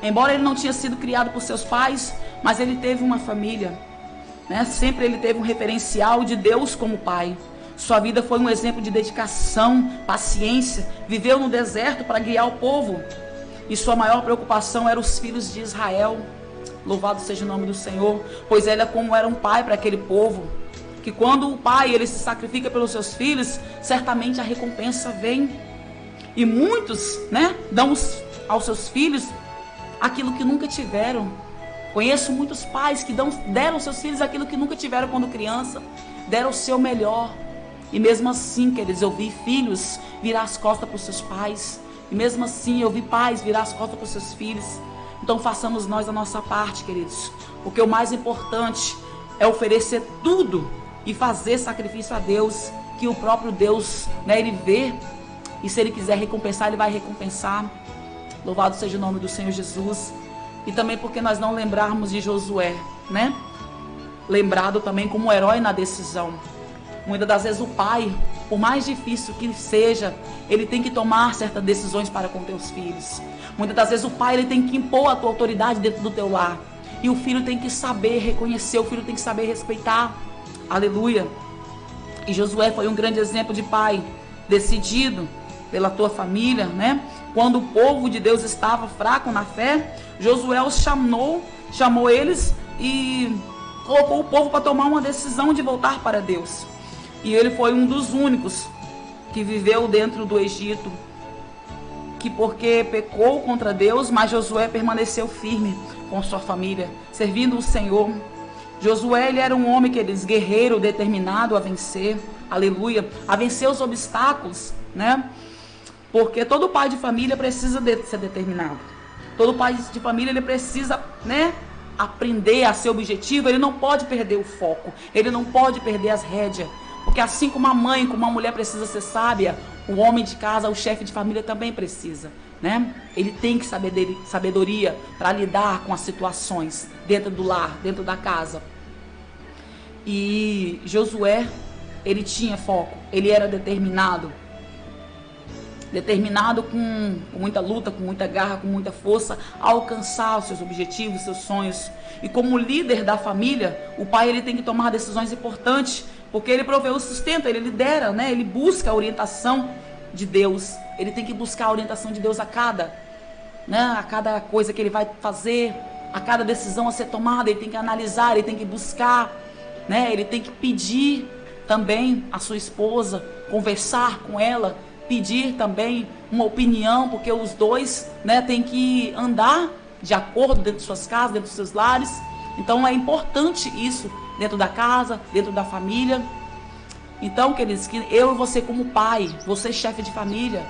Embora ele não tinha sido criado por seus pais, mas ele teve uma família, né? Sempre ele teve um referencial de Deus como pai. Sua vida foi um exemplo de dedicação, paciência. Viveu no deserto para guiar o povo. E sua maior preocupação eram os filhos de Israel. Louvado seja o nome do Senhor. Pois ele era um pai para aquele povo. Que quando o pai ele se sacrifica pelos seus filhos, certamente a recompensa vem. E muitos, né, dão aos seus filhos aquilo que nunca tiveram. Conheço muitos pais que deram aos seus filhos aquilo que nunca tiveram quando criança. Deram o seu melhor. E mesmo assim, queridos, eu vi filhos virar as costas para os seus pais. E mesmo assim, eu vi pais virar as costas para os seus filhos. Então façamos nós a nossa parte, queridos. Porque o mais importante é oferecer tudo e fazer sacrifício a Deus, que o próprio Deus, né, ele vê. E se ele quiser recompensar, ele vai recompensar. Louvado seja o nome do Senhor Jesus. E também porque nós não lembrarmos de Josué, né? Lembrado também como herói na decisão. Muitas das vezes o pai, por mais difícil que seja, ele tem que tomar certas decisões para com teus filhos. Muitas das vezes o pai, ele tem que impor a tua autoridade dentro do teu lar. E o filho tem que saber reconhecer, o filho tem que saber respeitar. Aleluia. E Josué foi um grande exemplo de pai, decidido pela tua família, né? Quando o povo de Deus estava fraco na fé, Josué os chamou eles e colocou o povo para tomar uma decisão de voltar para Deus. E ele foi um dos únicos que viveu dentro do Egito, que porque pecou contra Deus, mas Josué permaneceu firme com sua família, servindo o Senhor. Josué, ele era um homem, queridos, guerreiro, determinado a vencer, aleluia, a vencer os obstáculos, né? Porque todo pai de família precisa ser determinado. Todo pai de família, ele precisa, né, aprender a ser objetivo. Ele não pode perder o foco, ele não pode perder as rédeas. Porque assim como a mãe, como uma mulher precisa ser sábia, o homem de casa, o chefe de família também precisa, né? Ele tem que saber dele sabedoria para lidar com as situações dentro do lar, dentro da casa. E Josué, ele tinha foco, ele era determinado com muita luta, com muita garra, com muita força, a alcançar os seus objetivos, seus sonhos. E como líder da família, o pai, ele tem que tomar decisões importantes, porque ele provê o sustento, ele lidera, né? Ele busca a orientação de Deus, ele tem que buscar a orientação de Deus a cada coisa que ele vai fazer, a cada decisão a ser tomada, ele tem que analisar, ele tem que buscar, né? Ele tem que pedir também a sua esposa, conversar com ela, pedir também uma opinião, porque os dois, né, têm que andar de acordo dentro de suas casas, dentro dos seus lares. Então é importante isso dentro da casa, dentro da família. Então, queridos, que eu e você como pai, você chefe de família,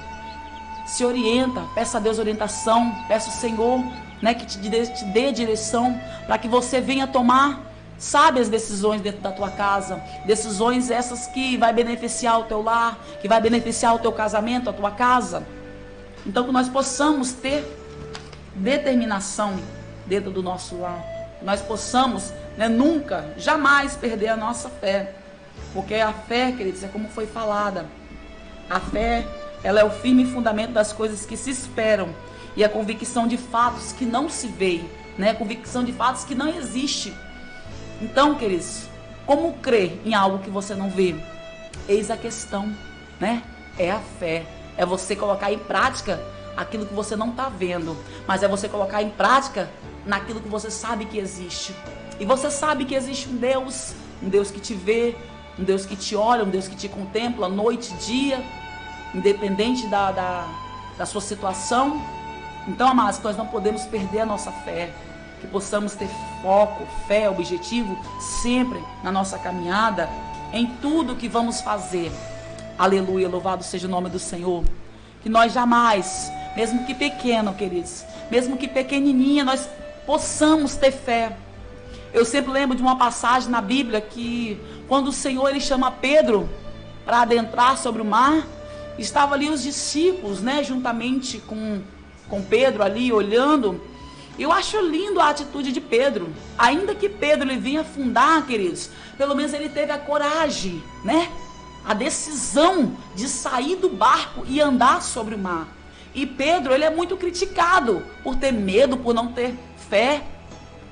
se orienta, peça a Deus orientação, peça ao Senhor, né, que te dê direção, para que você venha tomar sábias decisões dentro da tua casa, decisões essas que vai beneficiar o teu lar, que vai beneficiar o teu casamento, a tua casa. Então que nós possamos ter determinação dentro do nosso lar, que nós possamos, né, nunca, jamais perder a nossa fé, porque a fé, queridos, é como foi falada, a fé, ela é o firme fundamento das coisas que se esperam e a convicção de fatos que não se veem, né, a convicção de fatos que não existem. Então, queridos, como crer em algo que você não vê? Eis a questão, né? É a fé. É você colocar em prática aquilo que você não está vendo, mas é você colocar em prática naquilo que você sabe que existe. E você sabe que existe um Deus que te vê, um Deus que te olha, um Deus que te contempla noite e dia, independente da sua situação. Então, amados, nós não podemos perder a nossa fé. Que possamos ter foco, fé, objetivo sempre na nossa caminhada, em tudo que vamos fazer. Aleluia, louvado seja o nome do Senhor. Que nós jamais, mesmo que pequeno, queridos, mesmo que pequenininha, nós possamos ter fé. Eu sempre lembro de uma passagem na Bíblia que quando o Senhor, ele chama Pedro para adentrar sobre o mar, estavam ali os discípulos, né, juntamente com Pedro ali olhando. Eu acho lindo a atitude de Pedro. Ainda que Pedro ele vinha afundar, queridos, pelo menos ele teve a coragem, né? A decisão de sair do barco e andar sobre o mar. E Pedro, ele é muito criticado por ter medo, por não ter fé.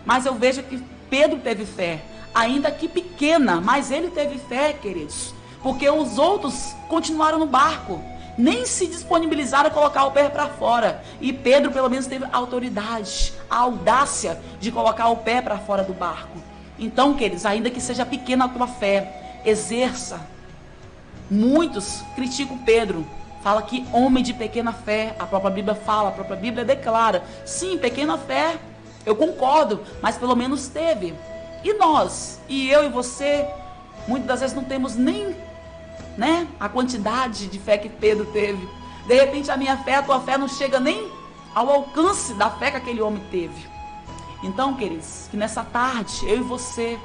Mas eu vejo que Pedro teve fé, ainda que pequena, mas ele teve fé, queridos. Porque os outros continuaram no barco, nem se disponibilizaram a colocar o pé para fora. E Pedro pelo menos teve a autoridade, a audácia de colocar o pé para fora do barco. Então, queridos, ainda que seja pequena a tua fé, exerça. Muitos criticam Pedro, fala que homem de pequena fé. A própria Bíblia fala, a própria Bíblia declara, sim, pequena fé, eu concordo, mas pelo menos teve. E nós, e eu e você, muitas das vezes não temos nem, né, a quantidade de fé que Pedro teve. De repente a minha fé, a tua fé não chega nem ao alcance da fé que aquele homem teve. Então, queridos, que nessa tarde, eu e você,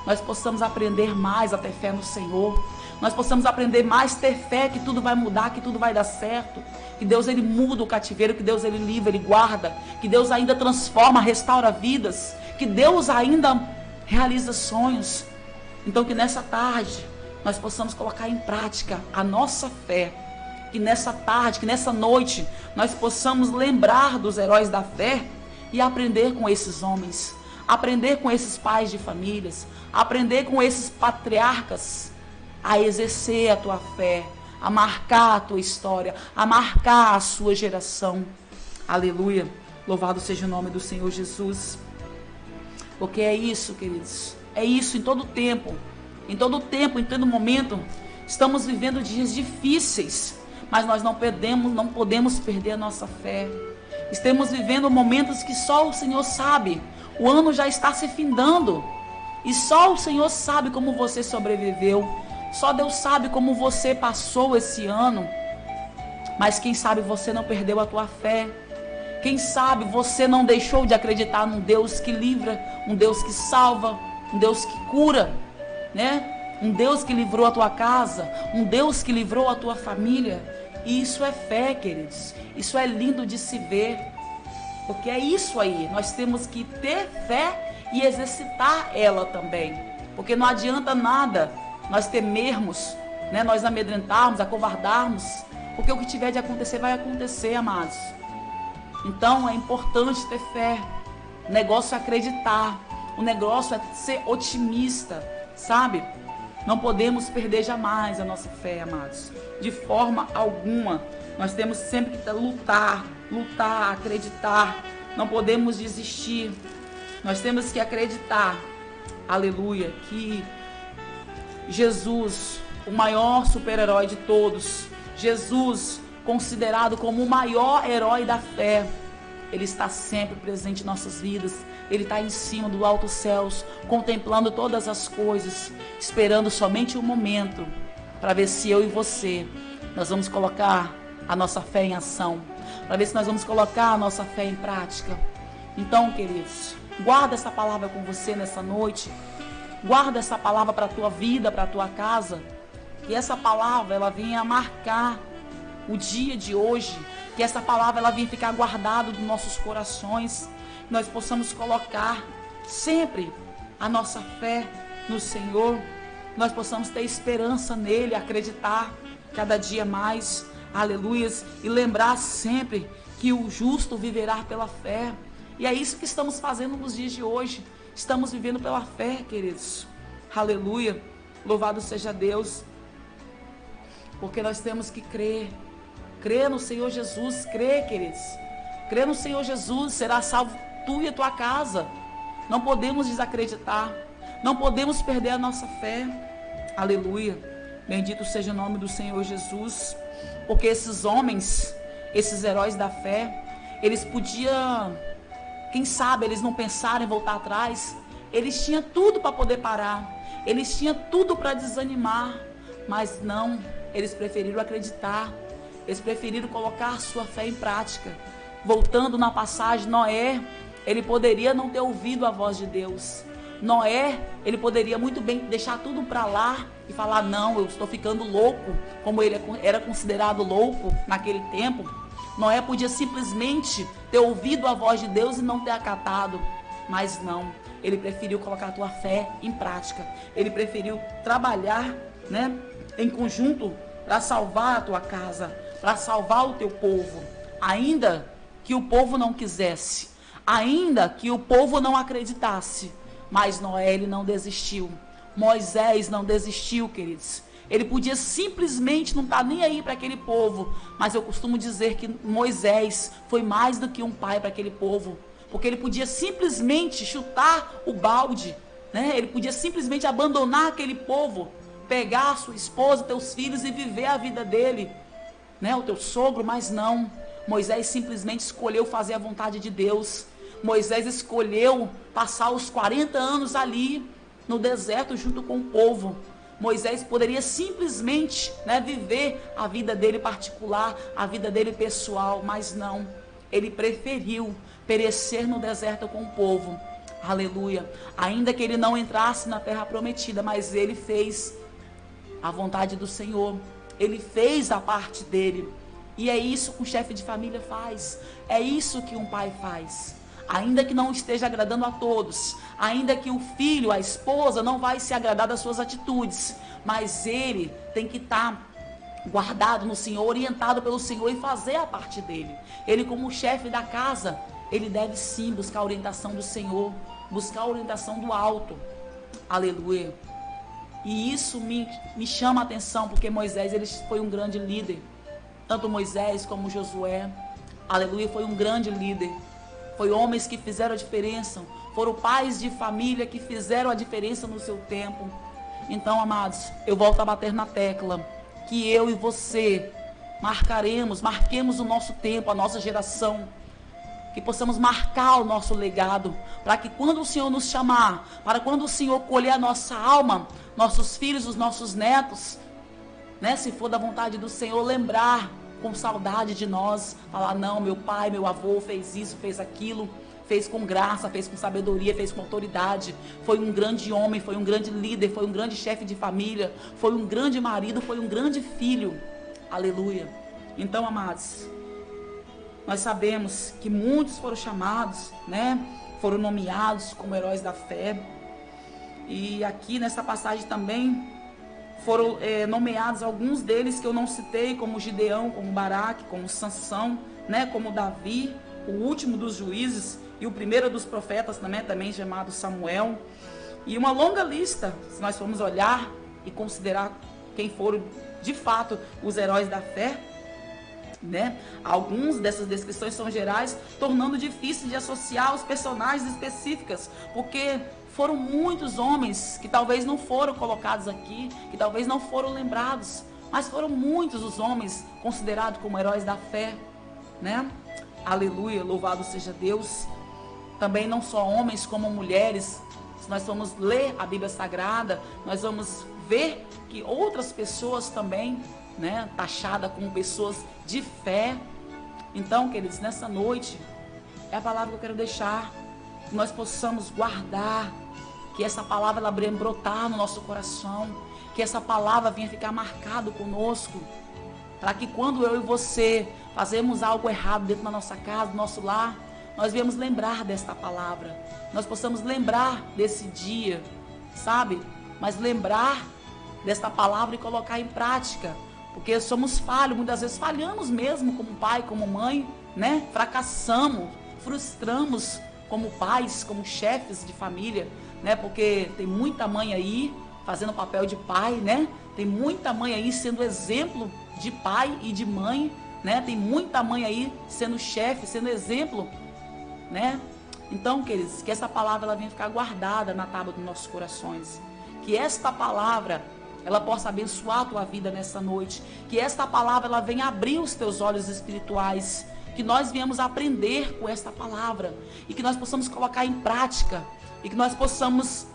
nós possamos aprender mais a ter fé no Senhor. Nós possamos aprender mais a ter fé que tudo vai mudar, que tudo vai dar certo. Que Deus, ele muda o cativeiro, que Deus, ele livra, ele guarda. Que Deus ainda transforma, restaura vidas. Que Deus ainda realiza sonhos. Então, que nessa tarde nós possamos colocar em prática a nossa fé. Que nessa tarde, que nessa noite, nós possamos lembrar dos heróis da fé e aprender com esses homens. aprender com esses pais de famílias, aprender com esses patriarcas a exercer a tua fé, a marcar a tua história, a marcar a sua geração. Aleluia. Louvado seja o nome do Senhor Jesus. Porque é isso, queridos. É isso em todo tempo. Em todo tempo, em todo momento, estamos vivendo dias difíceis, mas nós não podemos perder a nossa fé. Estamos vivendo momentos que só o Senhor sabe. O ano já está se findando e só o Senhor sabe como você sobreviveu. Só Deus sabe como você passou esse ano. Mas quem sabe você não perdeu a tua fé. Quem sabe você não deixou de acreditar num Deus que livra, um Deus que salva, um Deus que cura, né? Um Deus que livrou a tua casa, um Deus que livrou a tua família. E isso é fé, queridos. Isso é lindo de se ver. Porque é isso aí. Nós temos que ter fé e exercitar ela também. Porque não adianta nada nós temermos, né? Nós amedrentarmos, acovardarmos. Porque o que tiver de acontecer, vai acontecer, amados. Então é importante ter fé. O negócio é acreditar. O negócio é ser otimista, sabe? Não podemos perder jamais a nossa fé, amados. De forma alguma. Nós temos sempre que lutar, acreditar. Não podemos desistir. Nós temos que acreditar, aleluia, que Jesus, o maior super-herói de todos, Jesus, considerado como o maior herói da fé, Ele está sempre presente em nossas vidas. Ele está em cima do alto céus, contemplando todas as coisas, esperando somente um momento para ver se eu e você, nós vamos colocar a nossa fé em ação, para ver se nós vamos colocar a nossa fé em prática. Então, queridos, guarda essa palavra com você nessa noite. Guarda essa palavra para a tua vida, para a tua casa. Que essa palavra, ela venha marcar o dia de hoje. Que essa palavra, ela venha ficar guardada nos nossos corações. Que nós possamos colocar sempre a nossa fé no Senhor. Nós possamos ter esperança nele, acreditar cada dia mais. Aleluias. E lembrar sempre que o justo viverá pela fé. E é isso que estamos fazendo nos dias de hoje. Estamos vivendo pela fé, queridos. Aleluia. Louvado seja Deus. Porque nós temos que crer. Crer no Senhor Jesus. Crer, queridos. Crer no Senhor Jesus. Será salvo tu e a tua casa. Não podemos desacreditar. Não podemos perder a nossa fé. Aleluia. Bendito seja o nome do Senhor Jesus. Porque esses homens, esses heróis da fé, eles podiam... Quem sabe eles não pensaram em voltar atrás. Eles tinham tudo para poder parar. Eles tinham tudo para desanimar. Mas não, eles preferiram acreditar. Eles preferiram colocar a sua fé em prática. Voltando na passagem, Noé, ele poderia não ter ouvido a voz de Deus. Noé, ele poderia muito bem deixar tudo para lá e falar, não, eu estou ficando louco. Como ele era considerado louco naquele tempo. Noé podia simplesmente ter ouvido a voz de Deus e não ter acatado. Mas não, ele preferiu colocar a tua fé em prática. Ele preferiu trabalhar, né, em conjunto para salvar a tua casa, para salvar o teu povo. Ainda que o povo não quisesse, ainda que o povo não acreditasse. Mas Noé, ele não desistiu. Moisés não desistiu, queridos. Ele podia simplesmente não estar nem aí para aquele povo. Mas eu costumo dizer que Moisés foi mais do que um pai para aquele povo. Porque ele podia simplesmente chutar o balde, né? Ele podia simplesmente abandonar aquele povo, pegar a sua esposa, teus filhos e viver a vida dele, né? O teu sogro, mas não. Moisés simplesmente escolheu fazer a vontade de Deus. Moisés escolheu passar os 40 anos ali no deserto junto com o povo. Moisés poderia simplesmente, né, viver a vida dele particular, a vida dele pessoal, mas não. Ele preferiu perecer no deserto com o povo. Aleluia. Ainda que ele não entrasse na terra prometida, mas ele fez a vontade do Senhor. Ele fez a parte dele. E é isso que um chefe de família faz. É isso que um pai faz. Ainda que não esteja agradando a todos, ainda que o filho, a esposa não vai se agradar das suas atitudes, mas ele tem que estar guardado no Senhor, orientado pelo Senhor e fazer a parte dele. Ele, como chefe da casa, ele deve sim buscar a orientação do Senhor, buscar a orientação do alto. Aleluia. E isso me chama a atenção, porque Moisés, ele foi um grande líder. Tanto Moisés como Josué, aleluia, foi um grande líder. Foi homens que fizeram a diferença. Foram pais de família que fizeram a diferença no seu tempo. Então, amados, eu volto a bater na tecla que eu e você marquemos o nosso tempo, a nossa geração, que possamos marcar o nosso legado, para que quando o Senhor nos chamar, para quando o Senhor colher a nossa alma, nossos filhos, os nossos netos, né, se for da vontade do Senhor, lembrar com saudade de nós, falar, não, meu pai, meu avô fez isso, fez aquilo, fez com graça, fez com sabedoria, fez com autoridade, foi um grande homem, foi um grande líder, foi um grande chefe de família, foi um grande marido, foi um grande filho. Aleluia. Então, amados, nós sabemos que muitos foram chamados, né? Foram nomeados como heróis da fé. E aqui nessa passagem também foram nomeados alguns deles que eu não citei, como Gideão, como Baraque, como Sansão, né? Como Davi, o último dos juízes e o primeiro dos profetas também chamado Samuel. E uma longa lista, se nós formos olhar e considerar quem foram de fato os heróis da fé, né? Algumas dessas descrições são gerais, tornando difícil de associar os personagens específicos, porque foram muitos homens que talvez não foram colocados aqui, que talvez não foram lembrados, mas foram muitos os homens considerados como heróis da fé, né? Aleluia, louvado seja Deus. Também não só homens como mulheres. Se nós formos ler a Bíblia Sagrada, nós vamos ver que outras pessoas também, né, taxadas como pessoas de fé. Então, queridos, nessa noite é a palavra que eu quero deixar, que nós possamos guardar, que essa palavra ela venha brotar no nosso coração, que essa palavra venha ficar marcado conosco, para que quando eu e você fazemos algo errado dentro da nossa casa, do nosso lar, nós viemos lembrar desta palavra, nós possamos lembrar desse dia, sabe? Mas lembrar desta palavra e colocar em prática, porque somos falhos, muitas vezes falhamos mesmo como pai, como mãe, né? Fracassamos, frustramos como pais, como chefes de família, né? Porque tem muita mãe aí fazendo o papel de pai, né? Tem muita mãe aí sendo exemplo de pai e de mãe, né? Tem muita mãe aí sendo chefe, sendo exemplo, né? Então, queridos, que essa palavra ela venha ficar guardada na tábua dos nossos corações. Que esta palavra ela possa abençoar a tua vida nessa noite. Que esta palavra ela venha abrir os teus olhos espirituais. Que nós venhamos aprender com esta palavra. E que nós possamos colocar em prática. E que nós possamos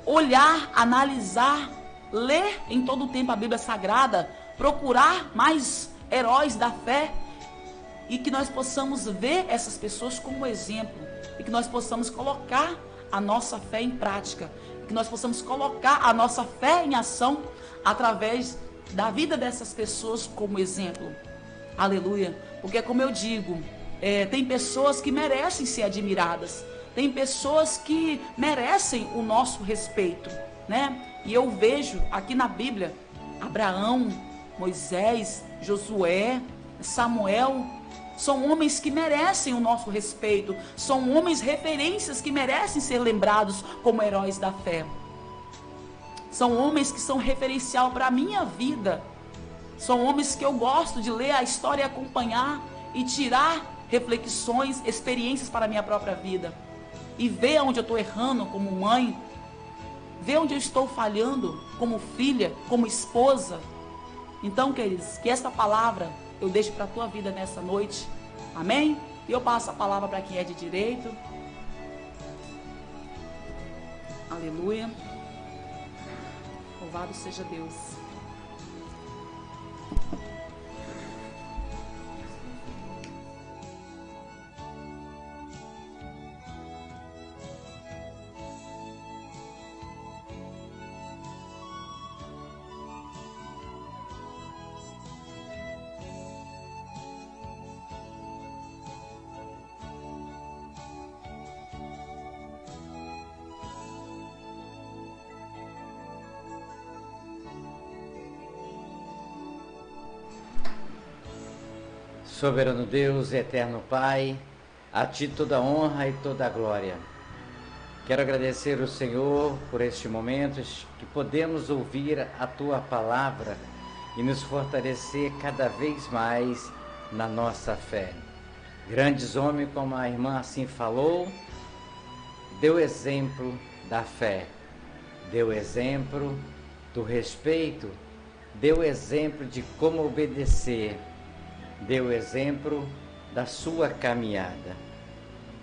olhar, analisar, ler em todo o tempo a Bíblia Sagrada. Procurar mais heróis da fé. E que nós possamos ver essas pessoas como exemplo. E que nós possamos colocar a nossa fé em prática. Que nós possamos colocar a nossa fé em ação através da vida dessas pessoas como exemplo. Aleluia. Porque como eu digo, tem pessoas que merecem ser admiradas. Tem pessoas que merecem o nosso respeito, né? E eu vejo aqui na Bíblia, Abraão, Moisés, Josué, Samuel, são homens que merecem o nosso respeito. São homens referências que merecem ser lembrados como heróis da fé. São homens que são referencial para a minha vida. São homens que eu gosto de ler a história e acompanhar e tirar reflexões, experiências para a minha própria vida. E ver onde eu estou errando como mãe. Ver onde eu estou falhando como filha, como esposa. Então, queridos, que esta palavra eu deixo para a tua vida nessa noite. Amém? E eu passo a palavra para quem é de direito. Aleluia. Louvado seja Deus. Soberano Deus, eterno Pai, a Ti toda a honra e toda a glória. Quero agradecer ao Senhor por este momento que podemos ouvir a Tua palavra e nos fortalecer cada vez mais na nossa fé. Grandes homens, como a irmã assim falou, deu exemplo da fé, deu exemplo do respeito, deu exemplo de como obedecer, deu exemplo da sua caminhada.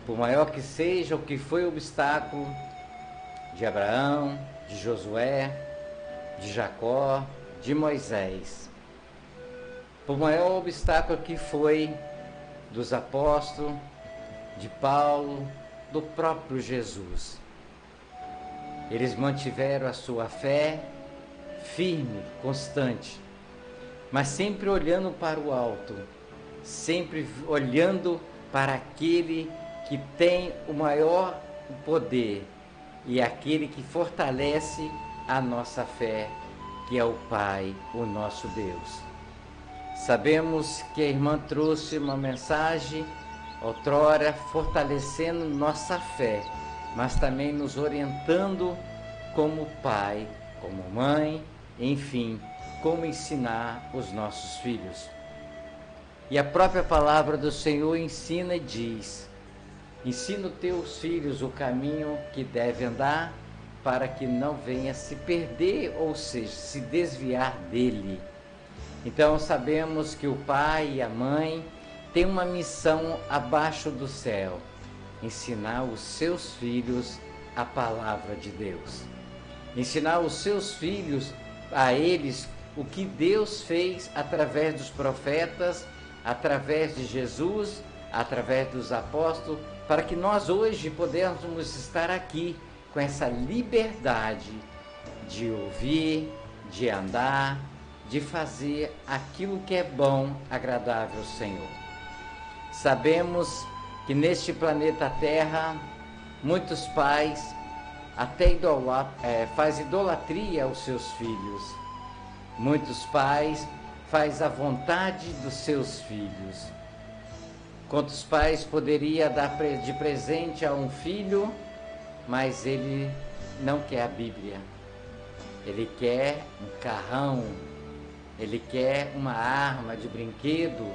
Por maior que seja o que foi o obstáculo de Abraão, de Josué, de Jacó, de Moisés, por maior obstáculo que foi dos apóstolos, de Paulo, do próprio Jesus, eles mantiveram a sua fé firme, constante, mas sempre olhando para o alto, sempre olhando para aquele que tem o maior poder e aquele que fortalece a nossa fé, que é o Pai, o nosso Deus. Sabemos que a irmã trouxe uma mensagem, outrora, fortalecendo nossa fé, mas também nos orientando como pai, como mãe, enfim, como ensinar os nossos filhos. E a própria palavra do Senhor ensina e diz: ensina os teus filhos o caminho que deve andar, para que não venha se perder, ou seja, se desviar dele. Então sabemos que o pai e a mãe têm uma missão abaixo do céu: ensinar os seus filhos a palavra de Deus. Ensinar os seus filhos a eles o que Deus fez através dos profetas, através de Jesus, através dos apóstolos, para que nós hoje podemos estar aqui com essa liberdade de ouvir, de andar, de fazer aquilo que é bom, agradável ao Senhor. Sabemos que neste planeta Terra, muitos pais até fazem idolatria aos seus filhos. Muitos pais fazem a vontade dos seus filhos. Quantos pais poderia dar de presente a um filho, mas ele não quer a Bíblia. Ele quer um carrão, ele quer uma arma de brinquedo,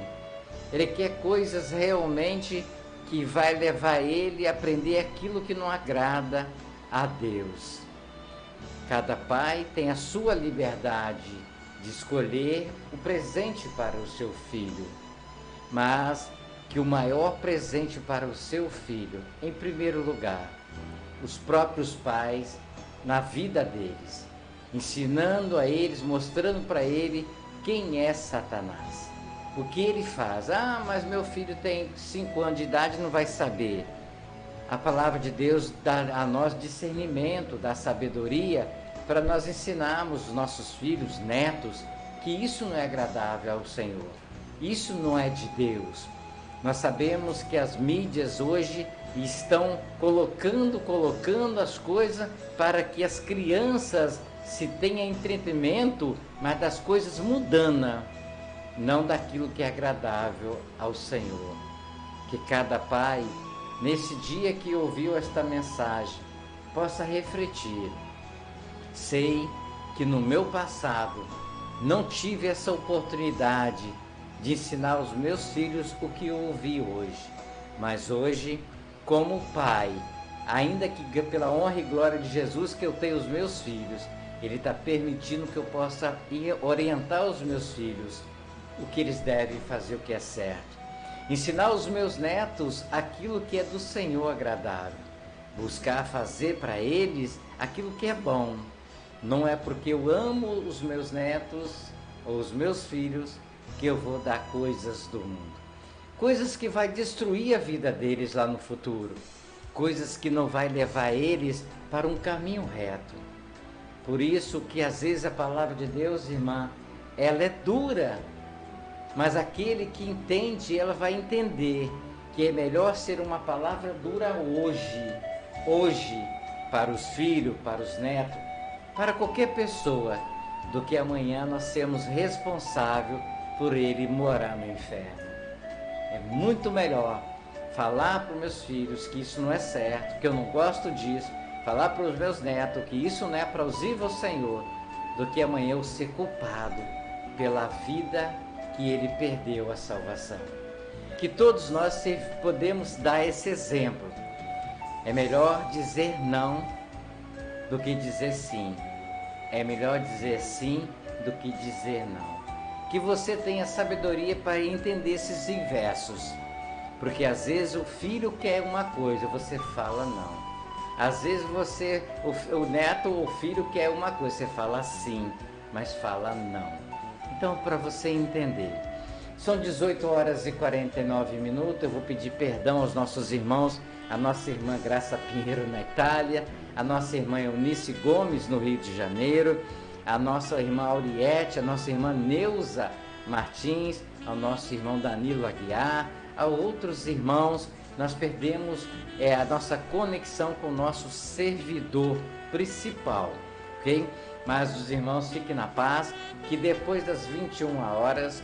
ele quer coisas realmente que vai levar ele a aprender aquilo que não agrada a Deus. Cada pai tem a sua liberdade de escolher o presente para o seu filho, mas que o maior presente para o seu filho, em primeiro lugar, os próprios pais na vida deles, ensinando a eles, mostrando para ele quem é Satanás, o que ele faz. Ah, mas meu filho tem 5 anos de idade, não vai saber. A palavra de Deus dá a nós discernimento, dá sabedoria para nós ensinarmos os nossos filhos, netos, que isso não é agradável ao Senhor, isso não é de Deus. Nós sabemos que as mídias hoje estão colocando as coisas para que as crianças se tenham entretenimento, mas das coisas mundanas, não daquilo que é agradável ao Senhor. Que cada pai, nesse dia que ouviu esta mensagem, possa refletir. Sei que no meu passado não tive essa oportunidade de ensinar aos meus filhos o que eu ouvi hoje, mas hoje, como pai, ainda que pela honra e glória de Jesus que eu tenho os meus filhos, Ele está permitindo que eu possa orientar os meus filhos o que eles devem fazer, o que é certo. Ensinar aos meus netos aquilo que é do Senhor agradável. Buscar fazer para eles aquilo que é bom. Não é porque eu amo os meus netos ou os meus filhos que eu vou dar coisas do mundo. Coisas que vai destruir a vida deles lá no futuro. Coisas que não vai levar eles para um caminho reto. Por isso que às vezes a palavra de Deus, irmã, ela é dura. Mas aquele que entende, ela vai entender que é melhor ser uma palavra dura hoje, para os filhos, para os netos, para qualquer pessoa, do que amanhã nós sermos responsáveis por ele morar no inferno. É muito melhor falar para os meus filhos que isso não é certo, que eu não gosto disso, falar para os meus netos que isso não é plausível ao Senhor, do que amanhã eu ser culpado pela vida que ele perdeu a salvação. Que todos nós podemos dar esse exemplo. É melhor dizer não do que dizer sim. É melhor dizer sim do que dizer não. Que você tenha sabedoria para entender esses inversos. Porque às vezes o filho quer uma coisa, você fala não. Às vezes o neto ou o filho quer uma coisa, você fala sim, mas fala não. Então, para você entender, são 18 horas e 49 minutos, eu vou pedir perdão aos nossos irmãos, a nossa irmã Graça Pinheiro na Itália, a nossa irmã Eunice Gomes no Rio de Janeiro, a nossa irmã Auriete, a nossa irmã Neuza Martins, ao nosso irmão Danilo Aguiar, a outros irmãos. Nós perdemos a nossa conexão com o nosso servidor principal, ok? Mas os irmãos fiquem na paz, que depois das 21 horas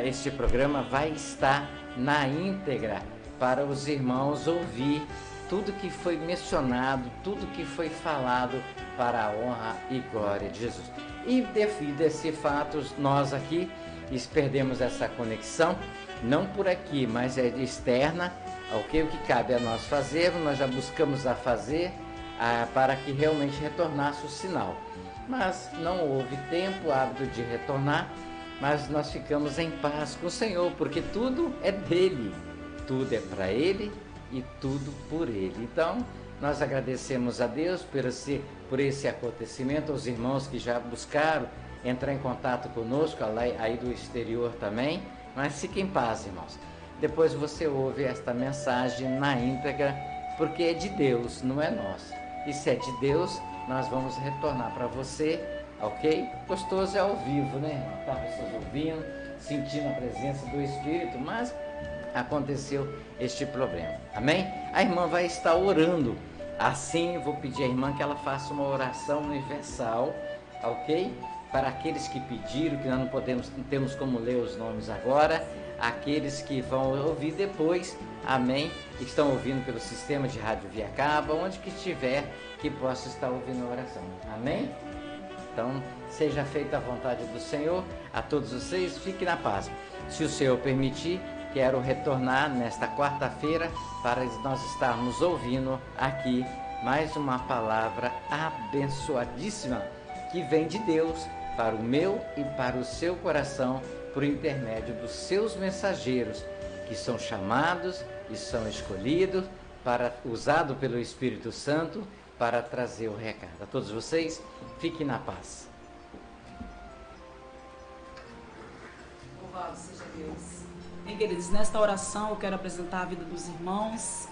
este programa vai estar na íntegra para os irmãos ouvir tudo que foi mencionado, tudo que foi falado para a honra e glória de Jesus. E devido a esse fato, nós aqui perdemos essa conexão, não por aqui, mas é externa. Okay? O que cabe a nós fazer, nós já buscamos a fazer para que realmente retornasse o sinal. Mas não houve tempo hábito de retornar, mas nós ficamos em paz com o Senhor, porque tudo é dele, tudo é para ele e tudo por ele. Então, nós agradecemos a Deus por esse acontecimento, aos irmãos que já buscaram entrar em contato conosco, aí do exterior também, mas fiquem em paz, irmãos. Depois você ouve esta mensagem na íntegra, porque é de Deus, não é nossa. E se é de Deus, nós vamos retornar para você, ok? Gostoso é ao vivo, né? Tá pessoas ouvindo, sentindo a presença do Espírito, mas aconteceu este problema, amém? A irmã vai estar orando, assim vou pedir à irmã que ela faça uma oração universal, ok? Para aqueles que pediram, que nós não temos como ler os nomes agora, aqueles que vão ouvir depois, amém, que estão ouvindo pelo sistema de rádio via cabo, onde que estiver, que possa estar ouvindo a oração, amém? Então, seja feita a vontade do Senhor, a todos vocês, fiquem na paz. Se o Senhor permitir, quero retornar nesta quarta-feira para nós estarmos ouvindo aqui mais uma palavra abençoadíssima que vem de Deus para o meu e para o seu coração, por intermédio dos seus mensageiros, que são chamados e são escolhidos, usado pelo Espírito Santo, para trazer o recado. A todos vocês, fiquem na paz. Louvado seja Deus. Bem, queridos, nesta oração eu quero apresentar a vida dos irmãos,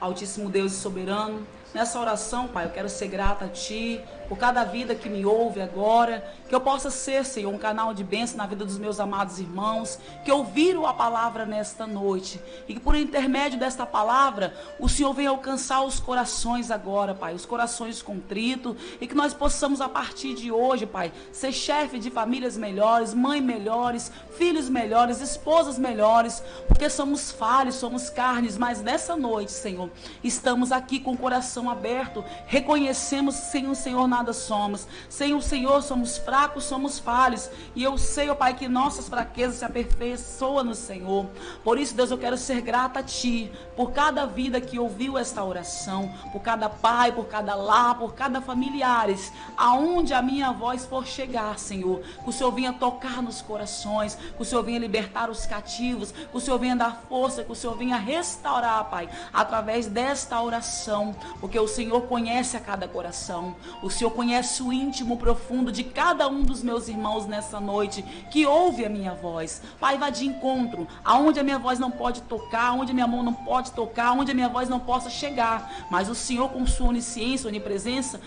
Altíssimo Deus e soberano. Nessa oração, Pai, eu quero ser grata a Ti, por cada vida que me ouve agora, que eu possa ser, Senhor, um canal de bênção na vida dos meus amados irmãos, que ouviram a palavra nesta noite, e que por intermédio desta palavra, o Senhor venha alcançar os corações agora, Pai, os corações contritos, e que nós possamos a partir de hoje, Pai, ser chefe de famílias melhores, mães melhores, filhos melhores, esposas melhores, porque somos falhos, somos carnes, mas nessa noite, Senhor, estamos aqui com o coração aberto, reconhecemos sem o Senhor nada somos, sem o Senhor somos fracos, somos falhos, e eu sei, ó Pai, que nossas fraquezas se aperfeiçoam no Senhor. Por isso, Deus, eu quero ser grata a Ti, por cada vida que ouviu esta oração, por cada pai, por cada lar, por cada familiares, aonde a minha voz for chegar, Senhor, que o Senhor venha tocar nos corações, que o Senhor venha libertar os cativos, que o Senhor venha dar força, que o Senhor venha restaurar, Pai, através desta oração, porque o Senhor conhece a cada coração, o Senhor conhece o íntimo profundo de cada um dos meus irmãos nessa noite, que ouve a minha voz. Pai, vá de encontro, aonde a minha voz não pode tocar, aonde a minha mão não pode tocar, aonde a minha voz não possa chegar, mas o Senhor, com sua onisciência, onipresença,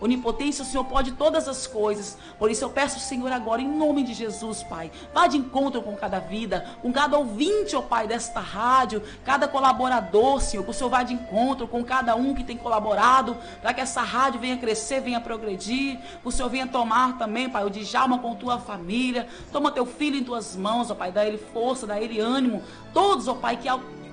onipotência, o Senhor pode todas as coisas. Por isso eu peço, Senhor, agora, em nome de Jesus, Pai, vá de encontro com cada vida, com cada ouvinte, ó Pai, desta rádio, cada colaborador, Senhor, que o Senhor vá de encontro com cada um que tem colaborado, para que essa rádio venha crescer, venha progredir, que o Senhor venha tomar também, Pai, o Djalma com tua família. Toma teu filho em tuas mãos, ó Pai, dá ele força, dá ele ânimo, todos, ó Pai, que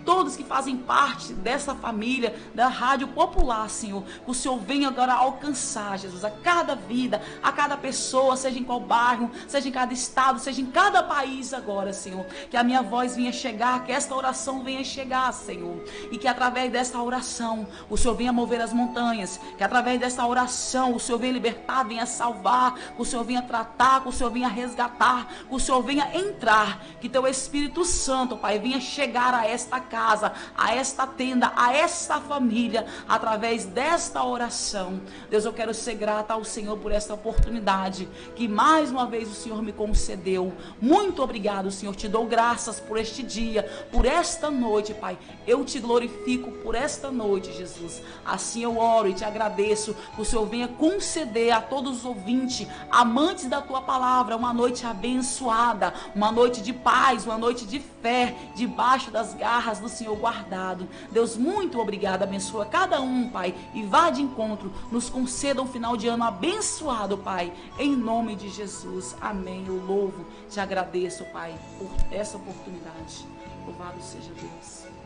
todos que fazem parte dessa família, da Rádio Popular, Senhor, que o Senhor venha agora alcançar, Jesus, a cada vida, a cada pessoa, seja em qual bairro, seja em cada estado, seja em cada país agora, Senhor, que a minha voz venha chegar, que esta oração venha chegar, Senhor, e que através dessa oração o Senhor venha mover as montanhas, que através dessa oração o Senhor venha libertar, venha salvar, que o Senhor venha tratar, que o Senhor venha resgatar, que o Senhor venha entrar, que teu Espírito Santo, Pai, venha chegar a esta casa, a esta tenda, a esta família, através desta oração. Deus, eu quero ser grata ao Senhor por esta oportunidade que mais uma vez o Senhor me concedeu. Muito obrigado, Senhor, te dou graças por este dia, por esta noite, Pai. Eu te glorifico por esta noite, Jesus. Assim eu oro e te agradeço, que o Senhor venha conceder a todos os ouvintes, amantes da tua palavra, uma noite abençoada, uma noite de paz, uma noite de fé, debaixo das garras do Senhor guardado. Deus, muito obrigado, abençoa cada um, Pai, e vá de encontro, nos conceda um final de ano abençoado, Pai, em nome de Jesus, amém. Eu louvo, te agradeço, Pai, por essa oportunidade. Louvado seja Deus.